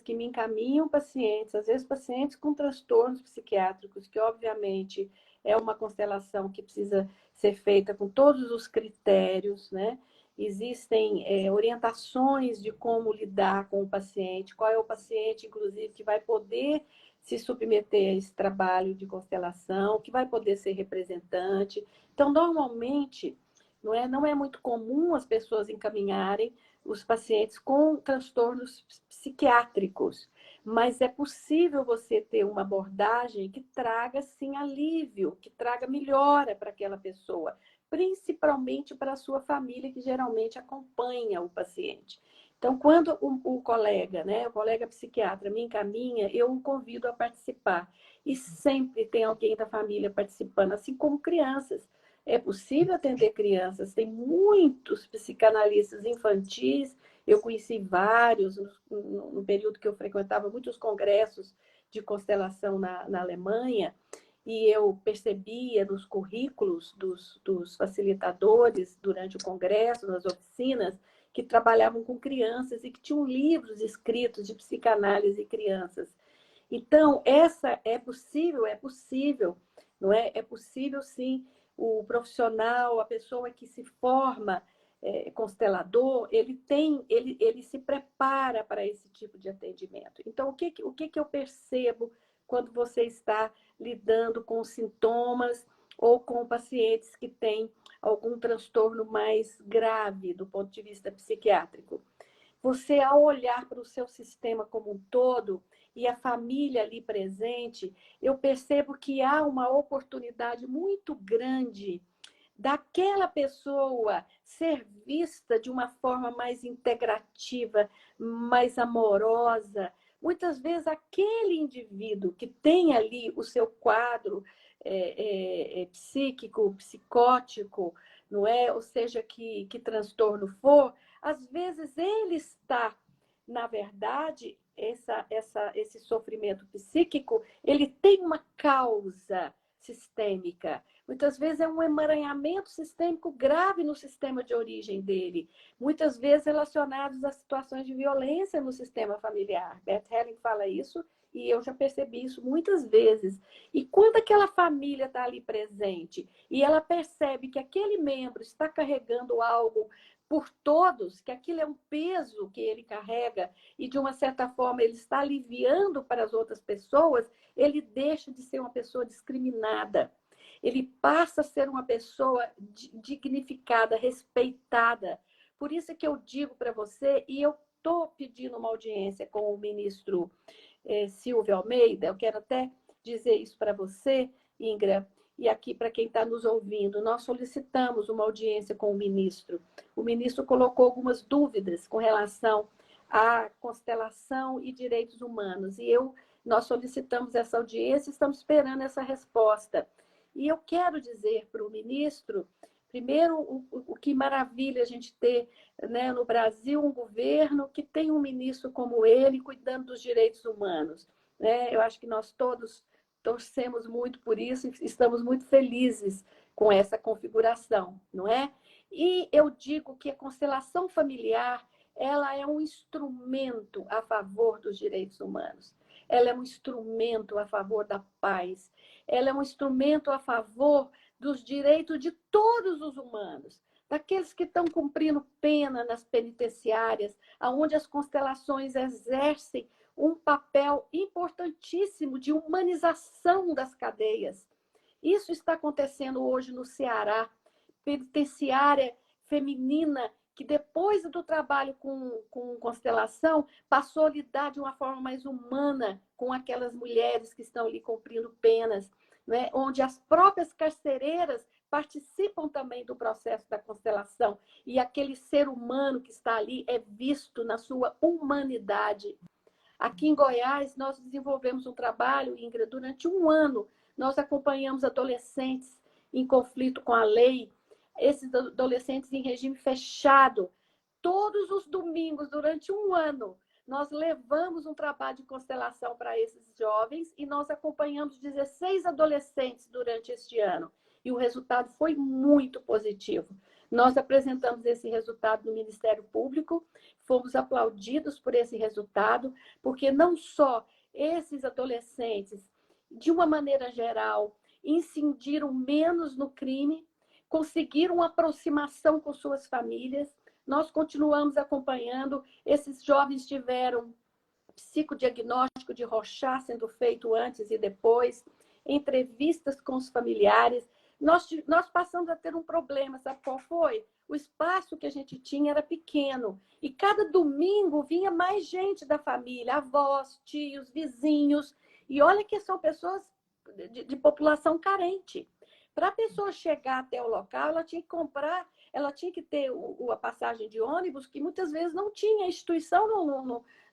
que me encaminham pacientes, às vezes pacientes com transtornos psiquiátricos, que obviamente é uma constelação que precisa ser feita com todos os critérios, né? Existem orientações de como lidar com o paciente, qual é o paciente, inclusive, que vai poder se submeter a esse trabalho de constelação, que vai poder ser representante. Então, normalmente, não é muito comum as pessoas encaminharem os pacientes com transtornos psiquiátricos, mas é possível você ter uma abordagem que traga, sim, alívio, que traga melhora para aquela pessoa, principalmente para a sua família, que geralmente acompanha o paciente. Então, quando o colega, né, o colega psiquiatra me encaminha, eu o convido a participar. E sempre tem alguém da família participando, assim como crianças. É possível atender crianças, tem muitos psicanalistas infantis, eu conheci vários no período que eu frequentava muitos congressos de constelação na Alemanha, e eu percebia nos currículos dos facilitadores durante o congresso, nas oficinas, que trabalhavam com crianças e que tinham livros escritos de psicanálise e crianças. Então, essa é possível, não é? É possível, sim, o profissional, a pessoa que se forma constelador, ele se prepara para esse tipo de atendimento. Então, o que eu percebo quando você está lidando com sintomas ou com pacientes que têm algum transtorno mais grave do ponto de vista psiquiátrico? Você, ao olhar para o seu sistema como um todo e a família ali presente, eu percebo que há uma oportunidade muito grande daquela pessoa ser vista de uma forma mais integrativa, mais amorosa. Muitas vezes, aquele indivíduo que tem ali o seu quadro psíquico, psicótico, não é? Ou seja, que transtorno for, às vezes ele está, na verdade, esse sofrimento psíquico, ele tem uma causa sistêmica. Muitas vezes é um emaranhamento sistêmico grave no sistema de origem dele. Muitas vezes relacionados a situações de violência no sistema familiar. Beth Helling fala isso e eu já percebi isso muitas vezes. E quando aquela família está ali presente e ela percebe que aquele membro está carregando algo por todos, que aquilo é um peso que ele carrega e, de uma certa forma, ele está aliviando para as outras pessoas, ele deixa de ser uma pessoa discriminada. Ele passa a ser uma pessoa dignificada, respeitada. Por isso é que eu digo para você, e eu estou pedindo uma audiência com o ministro Silvio Almeida, eu quero até dizer isso para você, Ingra, e aqui para quem está nos ouvindo, nós solicitamos uma audiência com o ministro. O ministro colocou algumas dúvidas com relação à constelação e direitos humanos, e nós solicitamos essa audiência e estamos esperando essa resposta. E eu quero dizer para o ministro, primeiro, o que maravilha a gente ter, né, no Brasil um governo que tem um ministro como ele cuidando dos direitos humanos. Né? Eu acho que nós todos torcemos muito por isso e estamos muito felizes com essa configuração, não é? E eu digo que a constelação familiar, ela é um instrumento a favor dos direitos humanos. Ela é um instrumento a favor da paz. Ela é um instrumento a favor dos direitos de todos os humanos, daqueles que estão cumprindo pena nas penitenciárias, onde as constelações exercem um papel importantíssimo de humanização das cadeias. Isso está acontecendo hoje no Ceará, penitenciária feminina, que depois do trabalho com constelação, passou a lidar de uma forma mais humana com aquelas mulheres que estão ali cumprindo penas, né? Onde as próprias carcereiras participam também do processo da constelação, e aquele ser humano que está ali é visto na sua humanidade. Aqui em Goiás, nós desenvolvemos um trabalho, Ingrid, durante um ano. Nós acompanhamos adolescentes em conflito com a lei, esses adolescentes em regime fechado. Todos os domingos, durante um ano, nós levamos um trabalho de constelação para esses jovens e nós acompanhamos 16 adolescentes durante este ano. E o resultado foi muito positivo. Nós apresentamos esse resultado no Ministério Público, fomos aplaudidos por esse resultado, porque não só esses adolescentes, de uma maneira geral, incidiram menos no crime, conseguiram uma aproximação com suas famílias. Nós continuamos acompanhando, esses jovens tiveram psicodiagnóstico de Rorschach sendo feito antes e depois, entrevistas com os familiares. Nós passamos a ter um problema, sabe qual foi? O espaço que a gente tinha era pequeno. E cada domingo vinha mais gente da família, avós, tios, vizinhos. E olha que são pessoas de população carente. Para a pessoa chegar até o local, ela tinha que comprar, ela tinha que ter a passagem de ônibus, que muitas vezes não tinha, a instituição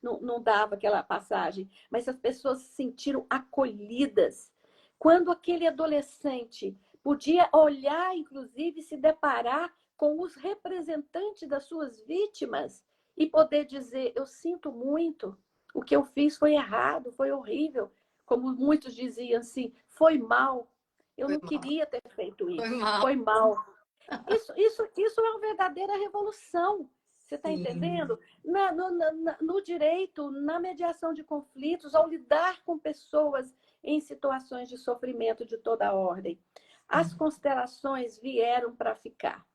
não dava aquela passagem. Mas as pessoas se sentiram acolhidas. Quando aquele adolescente podia olhar, inclusive, se deparar com os representantes das suas vítimas e poder dizer, eu sinto muito, o que eu fiz foi errado, foi horrível. Como muitos diziam assim, foi mal. Eu não queria ter feito isso. Foi mal. Isso é uma verdadeira revolução. Você está entendendo? No direito, na mediação de conflitos, ao lidar com pessoas em situações de sofrimento de toda a ordem. As constelações vieram para ficar.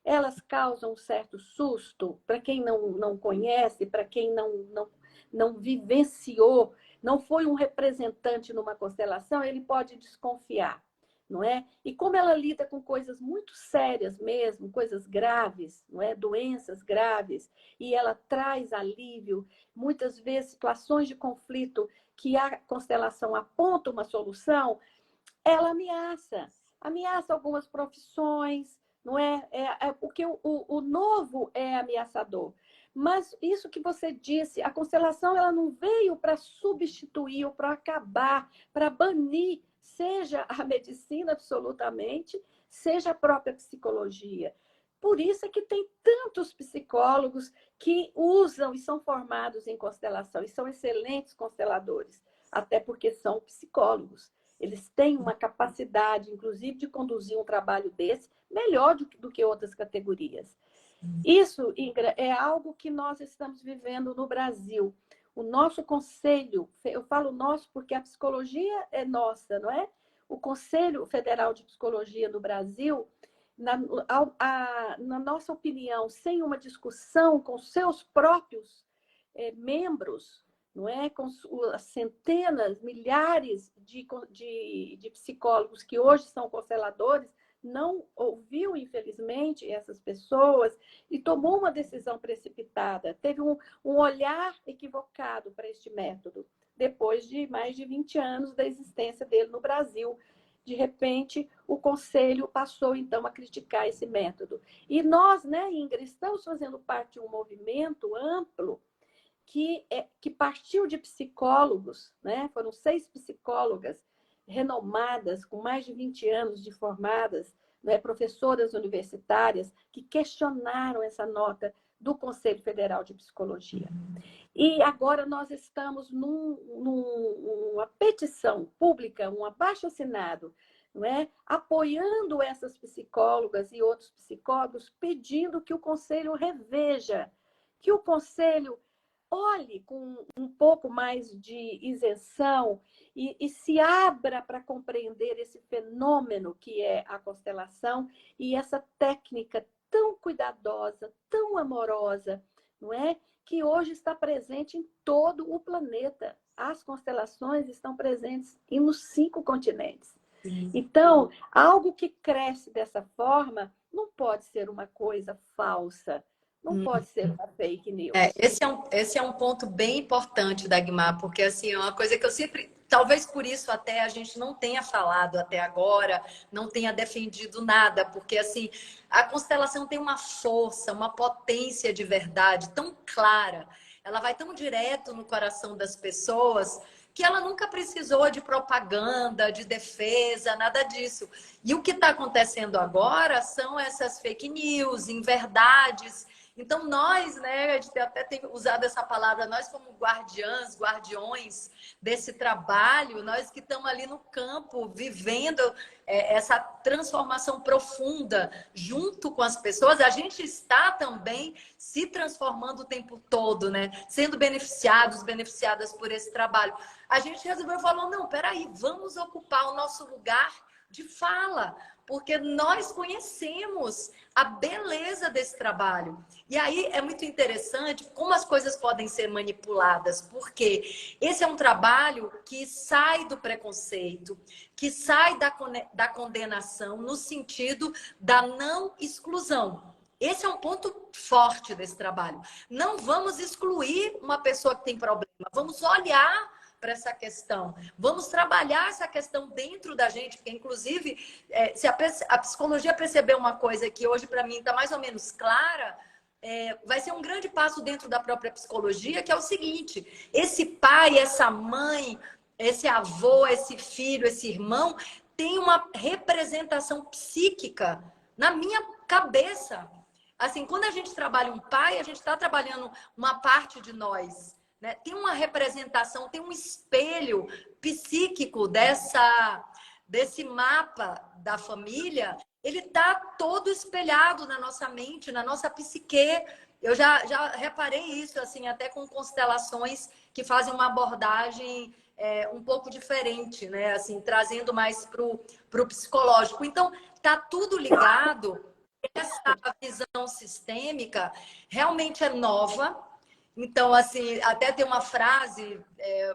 Elas causam um certo susto para quem não conhece, para quem não vivenciou, não foi um representante numa constelação, ele pode desconfiar, não é? E como ela lida com coisas muito sérias mesmo, coisas graves, não é? Doenças graves, e ela traz alívio, muitas vezes situações de conflito que a constelação aponta uma solução, ela ameaça algumas profissões, não é? Porque o novo é ameaçador. Mas isso que você disse, a constelação ela não veio para substituir ou para acabar, para banir, seja a medicina absolutamente, seja a própria psicologia. Por isso é que tem tantos psicólogos que usam e são formados em constelação e são excelentes consteladores, até porque são psicólogos. Eles têm uma capacidade, inclusive, de conduzir um trabalho desse melhor do que outras categorias. Isso, Ingrid, é algo que nós estamos vivendo no Brasil. O nosso conselho, eu falo nosso porque a psicologia é nossa, não é? O Conselho Federal de Psicologia no Brasil, na nossa opinião, sem uma discussão com seus próprios membros, não é? Com as centenas, milhares de psicólogos que hoje são consteladores, não ouviu, infelizmente, essas pessoas e tomou uma decisão precipitada. Teve um olhar equivocado para este método, depois de mais de 20 anos da existência dele no Brasil. De repente, o Conselho passou, então, a criticar esse método. E nós, né, Ingrid, estamos fazendo parte de um movimento amplo que partiu de psicólogos, né? Foram 6 psicólogas renomadas, com mais de 20 anos de formadas, né? Professoras universitárias, que questionaram essa nota do Conselho Federal de Psicologia. E agora nós estamos numa petição pública, um abaixo-assinado, não é? Apoiando essas psicólogas e outros psicólogos, pedindo que o Conselho reveja, que o Conselho olhe com um pouco mais de isenção e se abra para compreender esse fenômeno que é a constelação e essa técnica tão cuidadosa, tão amorosa, não é? Que hoje está presente em todo o planeta. As constelações estão presentes nos 5 continentes. Então, algo que cresce dessa forma não pode ser uma coisa falsa. Não pode ser uma fake news. Esse é um ponto bem importante, Dagmar, porque assim, é uma coisa que eu sempre, talvez por isso até a gente não tenha falado até agora, não tenha defendido nada, porque assim, a constelação tem uma força, uma potência de verdade tão clara, ela vai tão direto no coração das pessoas que ela nunca precisou de propaganda, de defesa, nada disso. E o que está acontecendo agora são essas fake news, inverdades. Então, nós, né, a gente até tem usado essa palavra, nós como guardiãs, guardiões desse trabalho, nós que estamos ali no campo, vivendo essa transformação profunda junto com as pessoas, a gente está também se transformando o tempo todo, né? Sendo beneficiados, beneficiadas por esse trabalho. A gente resolveu falar, não, peraí, vamos ocupar o nosso lugar de fala, porque nós conhecemos a beleza desse trabalho. E aí é muito interessante como as coisas podem ser manipuladas, porque esse é um trabalho que sai do preconceito, que sai da condenação, no sentido da não exclusão. Esse é um ponto forte desse trabalho. Não vamos excluir uma pessoa que tem problema, vamos olhar para essa questão. Vamos trabalhar essa questão dentro da gente, porque, inclusive, se a psicologia perceber uma coisa que hoje, para mim, está mais ou menos clara, vai ser um grande passo dentro da própria psicologia, que é o seguinte: esse pai, essa mãe, esse avô, esse filho, esse irmão, tem uma representação psíquica na minha cabeça. Assim, quando a gente trabalha um pai, a gente está trabalhando uma parte de nós. Tem uma representação, tem um espelho psíquico desse mapa da família, ele está todo espelhado na nossa mente, na nossa psique. Eu já reparei isso, assim, até com constelações que fazem uma abordagem um pouco diferente, né? Assim, trazendo mais para o psicológico. Então, está tudo ligado. Essa visão sistêmica realmente é nova. Então, assim, até tem uma frase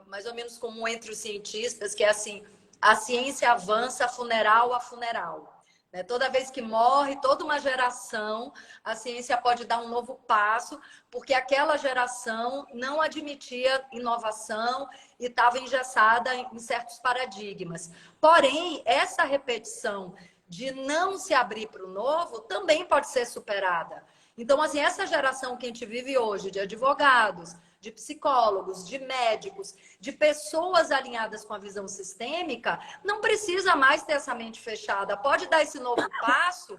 mais ou menos comum entre os cientistas, que é assim: a ciência avança funeral a funeral. Né? Toda vez que morre toda uma geração, a ciência pode dar um novo passo, porque aquela geração não admitia inovação e estava engessada em certos paradigmas. Porém, essa repetição de não se abrir para o novo também pode ser superada. Então, assim, essa geração que a gente vive hoje, de advogados, de psicólogos, de médicos, de pessoas alinhadas com a visão sistêmica, não precisa mais ter essa mente fechada. Pode dar esse novo passo,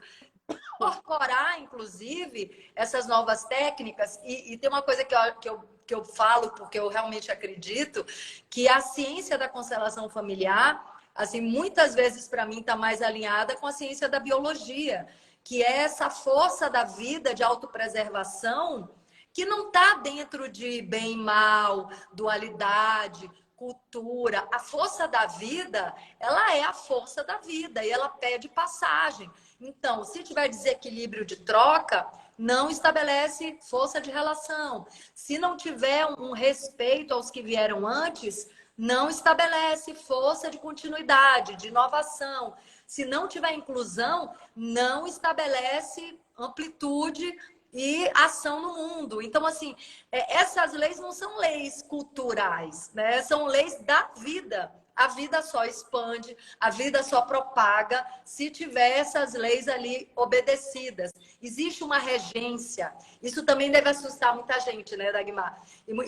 incorporar, inclusive, essas novas técnicas. E tem uma coisa que eu falo, porque eu realmente acredito, que a ciência da constelação familiar, assim, muitas vezes, para mim, está mais alinhada com a ciência da biologia, que é essa força da vida de autopreservação que não está dentro de bem e mal, dualidade, cultura. A força da vida, ela é a força da vida e ela pede passagem. Então, se tiver desequilíbrio de troca, não estabelece força de relação. Se não tiver um respeito aos que vieram antes, não estabelece força de continuidade, de inovação. Se não tiver inclusão, não estabelece amplitude e ação no mundo. Então, assim, essas leis não são leis culturais, né? São leis da vida. A vida só expande, a vida só propaga se tiver essas leis ali obedecidas. Existe uma regência. Isso também deve assustar muita gente, né, Dagmar?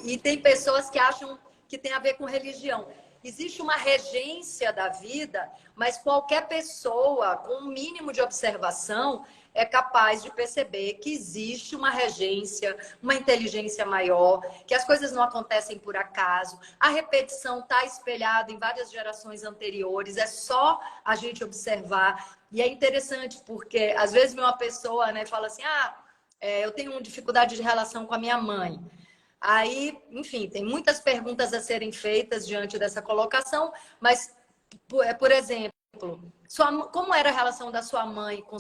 E tem pessoas que acham que tem a ver com religião. Existe uma regência da vida, mas qualquer pessoa com um mínimo de observação é capaz de perceber que existe uma regência, uma inteligência maior, que as coisas não acontecem por acaso. A repetição está espelhada em várias gerações anteriores, é só a gente observar. E é interessante porque, às vezes, uma pessoa, né, fala assim: eu tenho dificuldade de relação com a minha mãe. Aí, enfim, tem muitas perguntas a serem feitas diante dessa colocação, mas, por exemplo, como era a relação da sua mãe com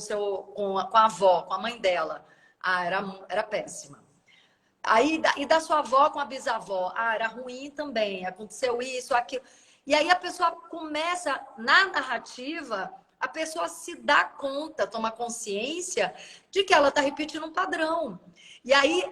a avó, com a mãe dela? Era péssima. Aí, e da sua avó com a bisavó? Era ruim também, aconteceu isso, aquilo. E aí a pessoa começa, na narrativa, a pessoa se dá conta, toma consciência de que ela está repetindo um padrão. E aí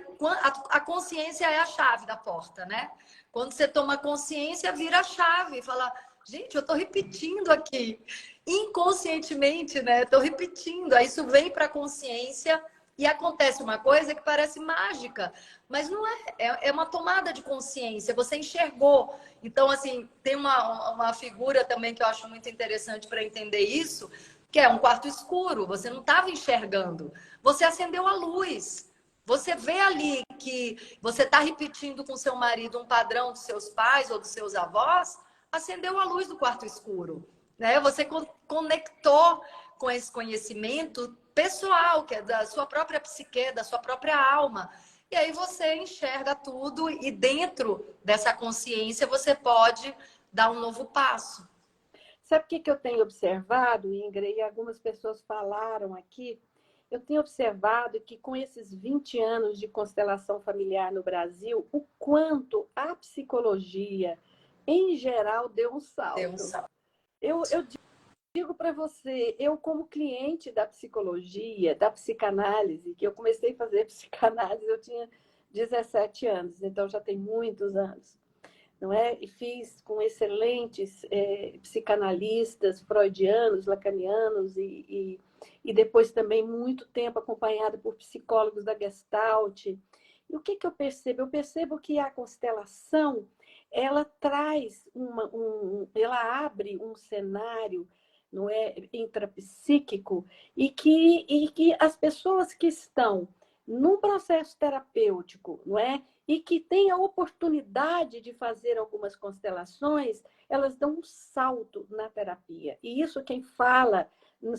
a consciência é a chave da porta, né? Quando você toma consciência, vira a chave e fala: gente, eu estou repetindo aqui. Inconscientemente, né? Estou repetindo. Aí isso vem para a consciência E acontece uma coisa que parece mágica, mas não é. É uma tomada de consciência. Você enxergou. Então, assim, tem uma figura também que eu acho muito interessante para entender isso, que é um quarto escuro. Você não estava enxergando. Você acendeu a luz. Você vê ali que você está repetindo com seu marido um padrão dos seus pais ou dos seus avós, acendeu a luz do quarto escuro. Né? Você conectou com esse conhecimento pessoal, que é da sua própria psique, da sua própria alma. E aí você enxerga tudo e dentro dessa consciência você pode dar um novo passo. Sabe o que eu tenho observado, Ingrid, e algumas pessoas falaram aqui? Eu tenho observado que com esses 20 anos de constelação familiar no Brasil, o quanto a psicologia, em geral, deu um Deu um salto. salto. Eu digo para você, eu como cliente da psicologia, da psicanálise, que eu comecei a fazer psicanálise, eu tinha 17 anos, então já tem muitos anos, não é? E fiz com excelentes psicanalistas freudianos, lacanianos e depois também muito tempo acompanhada por psicólogos da Gestalt. E o que eu percebo? Eu percebo que a constelação, ela traz ela abre um cenário, não é, intrapsíquico, e que as pessoas que estão num processo terapêutico, não é, e que têm a oportunidade de fazer algumas constelações, elas dão um salto na terapia. E isso quem fala não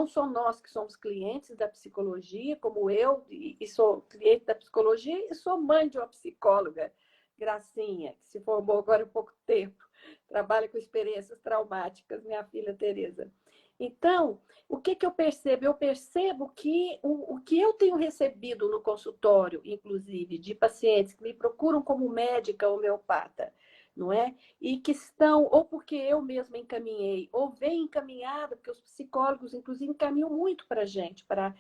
são nós que somos clientes da psicologia, como eu, e sou cliente da psicologia, e sou mãe de uma psicóloga, Gracinha, que se formou agora há pouco tempo, trabalha com experiências traumáticas, minha filha Tereza. Então, o que eu percebo? Eu percebo que o que eu tenho recebido no consultório, inclusive, de pacientes que me procuram como médica homeopata, não é? E que estão, ou porque eu mesma encaminhei, ou vem encaminhada, porque os psicólogos, inclusive, encaminham muito para a gente, para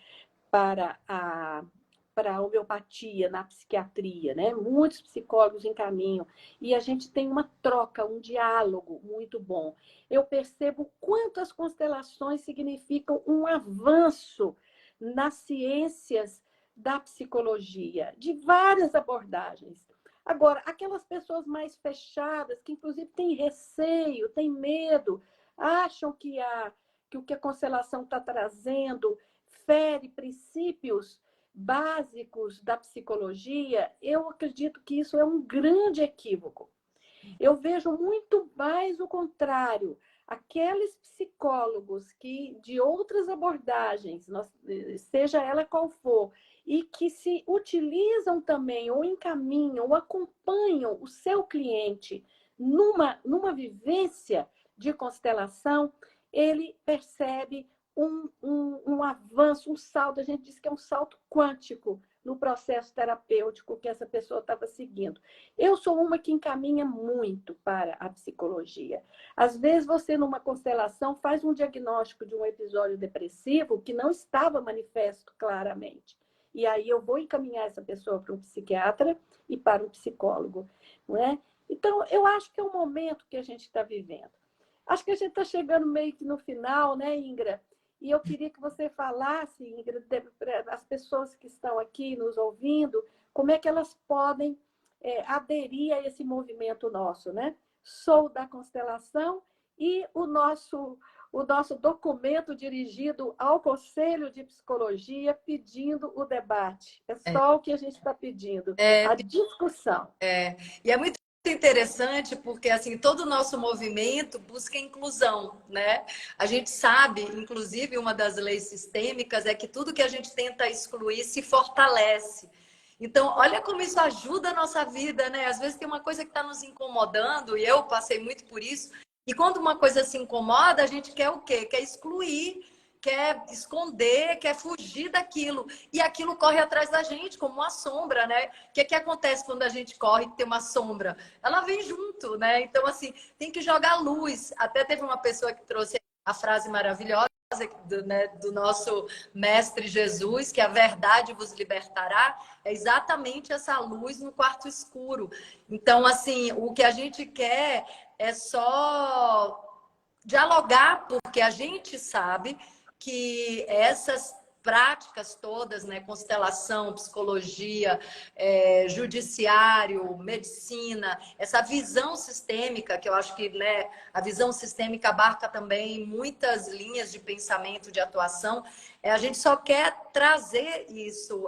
a homeopatia, na psiquiatria, né? Muitos psicólogos encaminham. E a gente tem uma troca, um diálogo muito bom. Eu percebo quanto as constelações significam um avanço nas ciências da psicologia, de várias abordagens. Agora, aquelas pessoas mais fechadas, que inclusive têm receio, têm medo, acham que o que a constelação está trazendo fere princípios básicos da psicologia, eu acredito que isso é um grande equívoco. Eu vejo muito mais o contrário. Aqueles psicólogos que, de outras abordagens, seja ela qual for, e que se utilizam também, ou encaminham, ou acompanham o seu cliente numa vivência de constelação, ele percebe um avanço, um salto, a gente diz que é um salto quântico no processo terapêutico que essa pessoa estava seguindo. Eu sou uma que encaminha muito para a psicologia. Às vezes você, numa constelação, faz um diagnóstico de um episódio depressivo que não estava manifesto claramente. E aí eu vou encaminhar essa pessoa para um psiquiatra e para um psicólogo, não é? Então, eu acho que é o momento que a gente está vivendo. Acho que a gente está chegando meio que no final, né, Ingra? E eu queria que você falasse, Ingrid, para as pessoas que estão aqui nos ouvindo, como é que elas podem aderir a esse movimento nosso, né? Sou da Constelação e o nosso documento dirigido ao Conselho de Psicologia pedindo o debate. É só o que a gente está pedindo, a discussão. E é muito interessante porque assim todo o nosso movimento busca inclusão, né? A gente sabe, inclusive, uma das leis sistêmicas é que tudo que a gente tenta excluir se fortalece. Então, olha como isso ajuda a nossa vida, né? Às vezes tem uma coisa que está nos incomodando, e eu passei muito por isso. E quando uma coisa se incomoda, a gente quer o quê? Quer excluir, quer esconder, quer fugir daquilo. E aquilo corre atrás da gente, como uma sombra, né? O que acontece quando a gente corre e tem uma sombra? Ela vem junto, né? Então, assim, tem que jogar luz. Até teve uma pessoa que trouxe a frase maravilhosa do nosso mestre Jesus, que a verdade vos libertará, é exatamente essa luz no quarto escuro. Então, assim, o que a gente quer é só dialogar, porque a gente sabe que essas práticas todas, né? Constelação, psicologia, judiciário, medicina, essa visão sistêmica, que eu acho que, né, a visão sistêmica abarca também muitas linhas de pensamento, de atuação. A gente só quer trazer isso,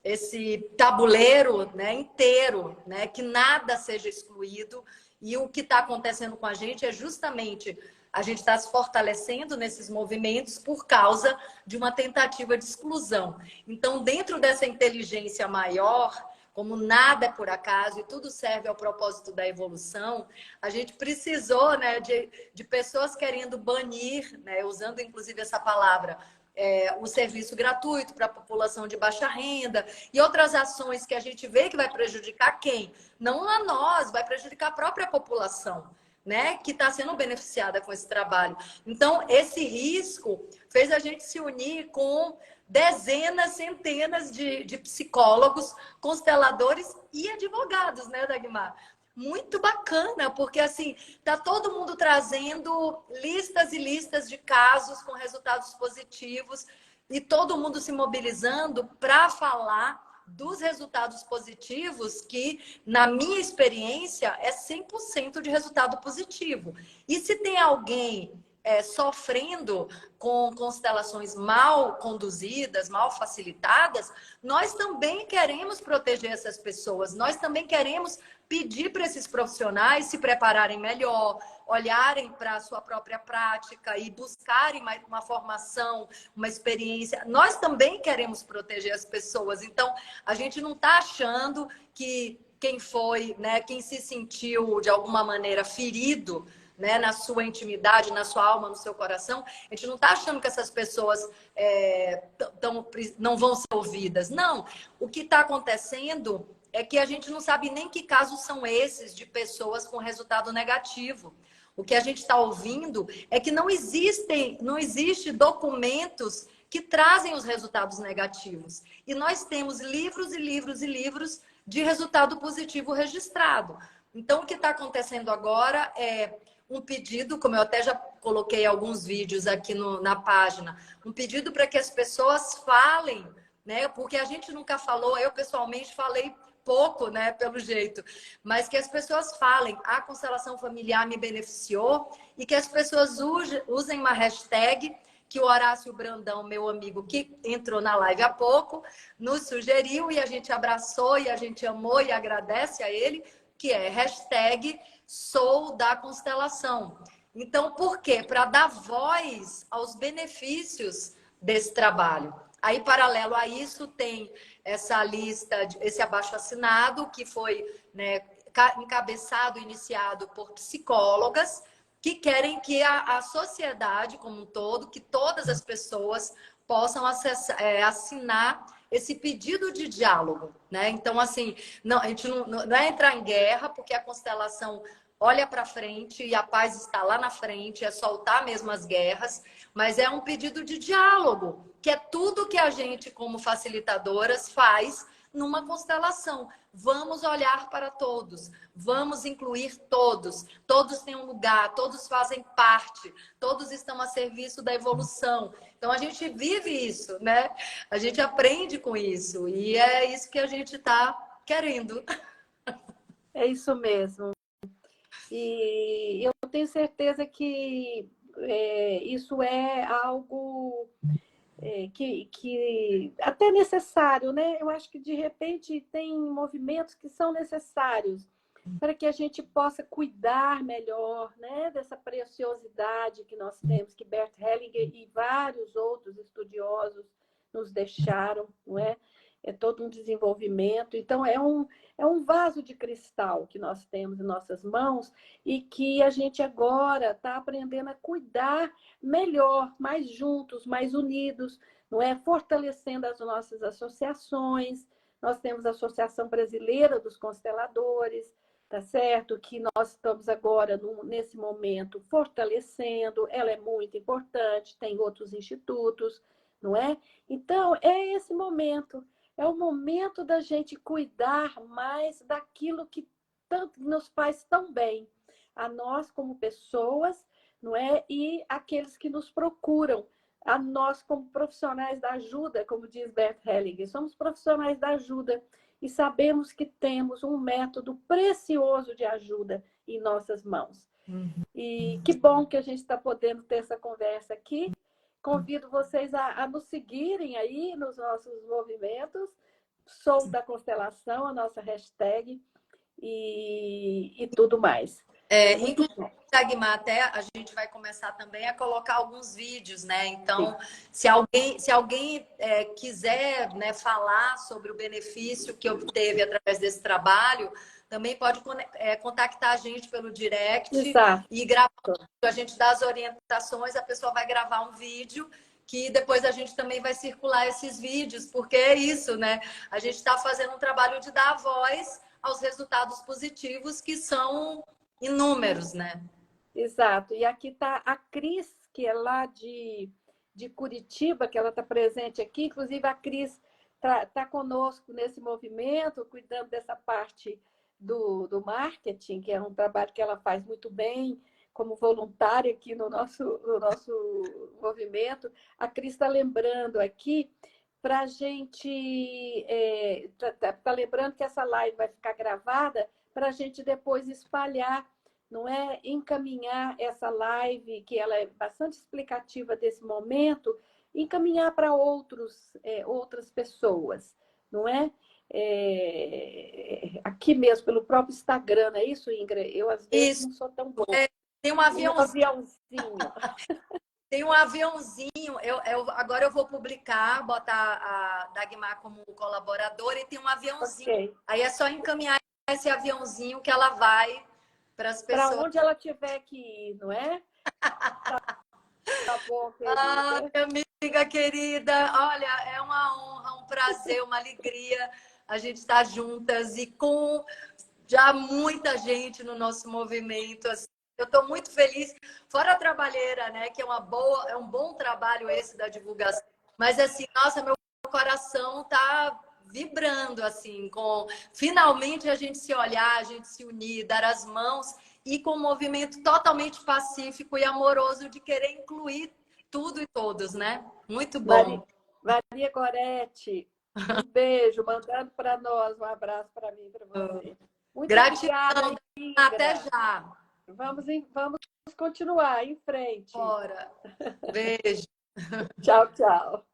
esse tabuleiro, né, inteiro, né, que nada seja excluído. E o que está acontecendo com a gente é justamente a gente está se fortalecendo nesses movimentos por causa de uma tentativa de exclusão. Então, dentro dessa inteligência maior, como nada é por acaso e tudo serve ao propósito da evolução, a gente precisou, né, de pessoas querendo banir, né, usando inclusive essa palavra, o serviço gratuito para a população de baixa renda e outras ações que a gente vê que vai prejudicar quem? Não a nós, vai prejudicar a própria população, né, que está sendo beneficiada com esse trabalho. Então, esse risco fez a gente se unir com dezenas, centenas de psicólogos, consteladores e advogados, né, Dagmar? Muito bacana, porque assim, tá todo mundo trazendo listas e listas de casos com resultados positivos e todo mundo se mobilizando para falar dos resultados positivos, que, na minha experiência, é 100% de resultado positivo. E se tem alguém sofrendo com constelações mal conduzidas, mal facilitadas, nós também queremos proteger essas pessoas, nós também queremos pedir para esses profissionais se prepararem melhor, olharem para a sua própria prática e buscarem uma formação, uma experiência. Nós também queremos proteger as pessoas. Então, a gente não está achando que quem foi, né, quem se sentiu de alguma maneira ferido, né, na sua intimidade, na sua alma, no seu coração, a gente não está achando que essas pessoas não vão ser ouvidas. Não, o que está acontecendo é que a gente não sabe nem que casos são esses de pessoas com resultado negativo. O que a gente está ouvindo é que não existe documentos que trazem os resultados negativos. E nós temos livros e livros e livros de resultado positivo registrado. Então, o que está acontecendo agora é um pedido, como eu até já coloquei alguns vídeos aqui na página, um pedido para que as pessoas falem, né? Porque a gente nunca falou, eu pessoalmente falei pouco, né, pelo jeito, mas que as pessoas falem, a constelação familiar me beneficiou, e que as pessoas usem uma hashtag que o Horácio Brandão, meu amigo, que entrou na live há pouco, nos sugeriu, e a gente abraçou, e a gente amou e agradece a ele, que é hashtag Sou da Constelação. Então, por quê? Para dar voz aos benefícios desse trabalho. Aí, paralelo a isso, tem essa lista, esse abaixo-assinado, que foi, né, encabeçado, iniciado por psicólogas, que querem que a sociedade como um todo, que todas as pessoas possam assinar esse pedido de diálogo, né? Então, assim, a gente não é entrar em guerra, porque a constelação olha para frente e a paz está lá na frente, é soltar mesmo as guerras, mas é um pedido de diálogo, que é tudo que a gente, como facilitadoras, faz numa constelação. Vamos olhar para todos, vamos incluir todos. Todos têm um lugar, todos fazem parte, todos estão a serviço da evolução. Então, a gente vive isso, né? A gente aprende com isso, e é isso que a gente está querendo. É isso mesmo. E eu tenho certeza que isso é algo que até necessário, né? Eu acho que, de repente, tem movimentos que são necessários para que a gente possa cuidar melhor, né, dessa preciosidade que nós temos, que Bert Hellinger e vários outros estudiosos nos deixaram, não é? É todo um desenvolvimento. Então, é um vaso de cristal que nós temos em nossas mãos e que a gente agora está aprendendo a cuidar melhor, mais juntos, mais unidos, não é? Fortalecendo as nossas associações. Nós temos a Associação Brasileira dos Consteladores, tá certo? Que nós estamos agora, nesse momento, fortalecendo. Ela é muito importante, tem outros institutos, não é? Então, é esse momento. É o momento da gente cuidar mais daquilo que tanto nos faz tão bem, a nós como pessoas, não é? E aqueles que nos procuram, a nós como profissionais da ajuda, como diz Bert Hellinger, somos profissionais da ajuda e sabemos que temos um método precioso de ajuda em nossas mãos. E que bom que a gente está podendo ter essa conversa aqui. Convido vocês a nos seguirem aí nos nossos movimentos. Sou da Constelação, a nossa hashtag e tudo mais. Inclusive, Dagmar, até a gente vai começar também a colocar alguns vídeos, né? Então, se alguém quiser, né, falar sobre o benefício que obteve através desse trabalho, também pode contactar a gente pelo direct. Exato. E gravar. A gente dá as orientações, a pessoa vai gravar um vídeo que depois a gente também vai circular esses vídeos, porque é isso, né? A gente está fazendo um trabalho de dar voz aos resultados positivos, que são inúmeros, né? Exato. E aqui está a Cris, que é lá de Curitiba, que ela está presente aqui. Inclusive, a Cris tá conosco nesse movimento, cuidando dessa parte do marketing, que é um trabalho que ela faz muito bem, como voluntária aqui no nosso movimento. A Cris está lembrando aqui para a gente... Tá lembrando que essa live vai ficar gravada para a gente depois espalhar, não é? Encaminhar essa live, que ela é bastante explicativa desse momento, encaminhar para outras pessoas, não é? Aqui mesmo, pelo próprio Instagram, é isso, Ingrid? Eu, às vezes, não sou tão boa. Tem um aviãozinho. Tem um aviãozinho. Agora eu vou publicar, botar a Dagmar como colaboradora, e tem um aviãozinho. Okay. Aí é só encaminhar esse aviãozinho que ela vai para as pessoas. Para onde ela tiver que ir, não é? Tá bom, querida. Minha amiga querida, olha, é uma honra, um prazer, uma alegria a gente estar juntas e com já muita gente no nosso movimento. Assim, eu estou muito feliz, fora a trabalheira, né? Que é um bom trabalho esse da divulgação. Mas assim, nossa, meu coração tá vibrando assim, com finalmente a gente se olhar, a gente se unir, dar as mãos, e com um movimento totalmente pacífico e amoroso de querer incluir tudo e todos, né? Muito bom. Maria Gorete, um beijo, mandando para nós, um abraço para mim e para você. Muito gratidão, obrigada, até já. Vamos continuar em frente. Bora. Beijo. Tchau, tchau.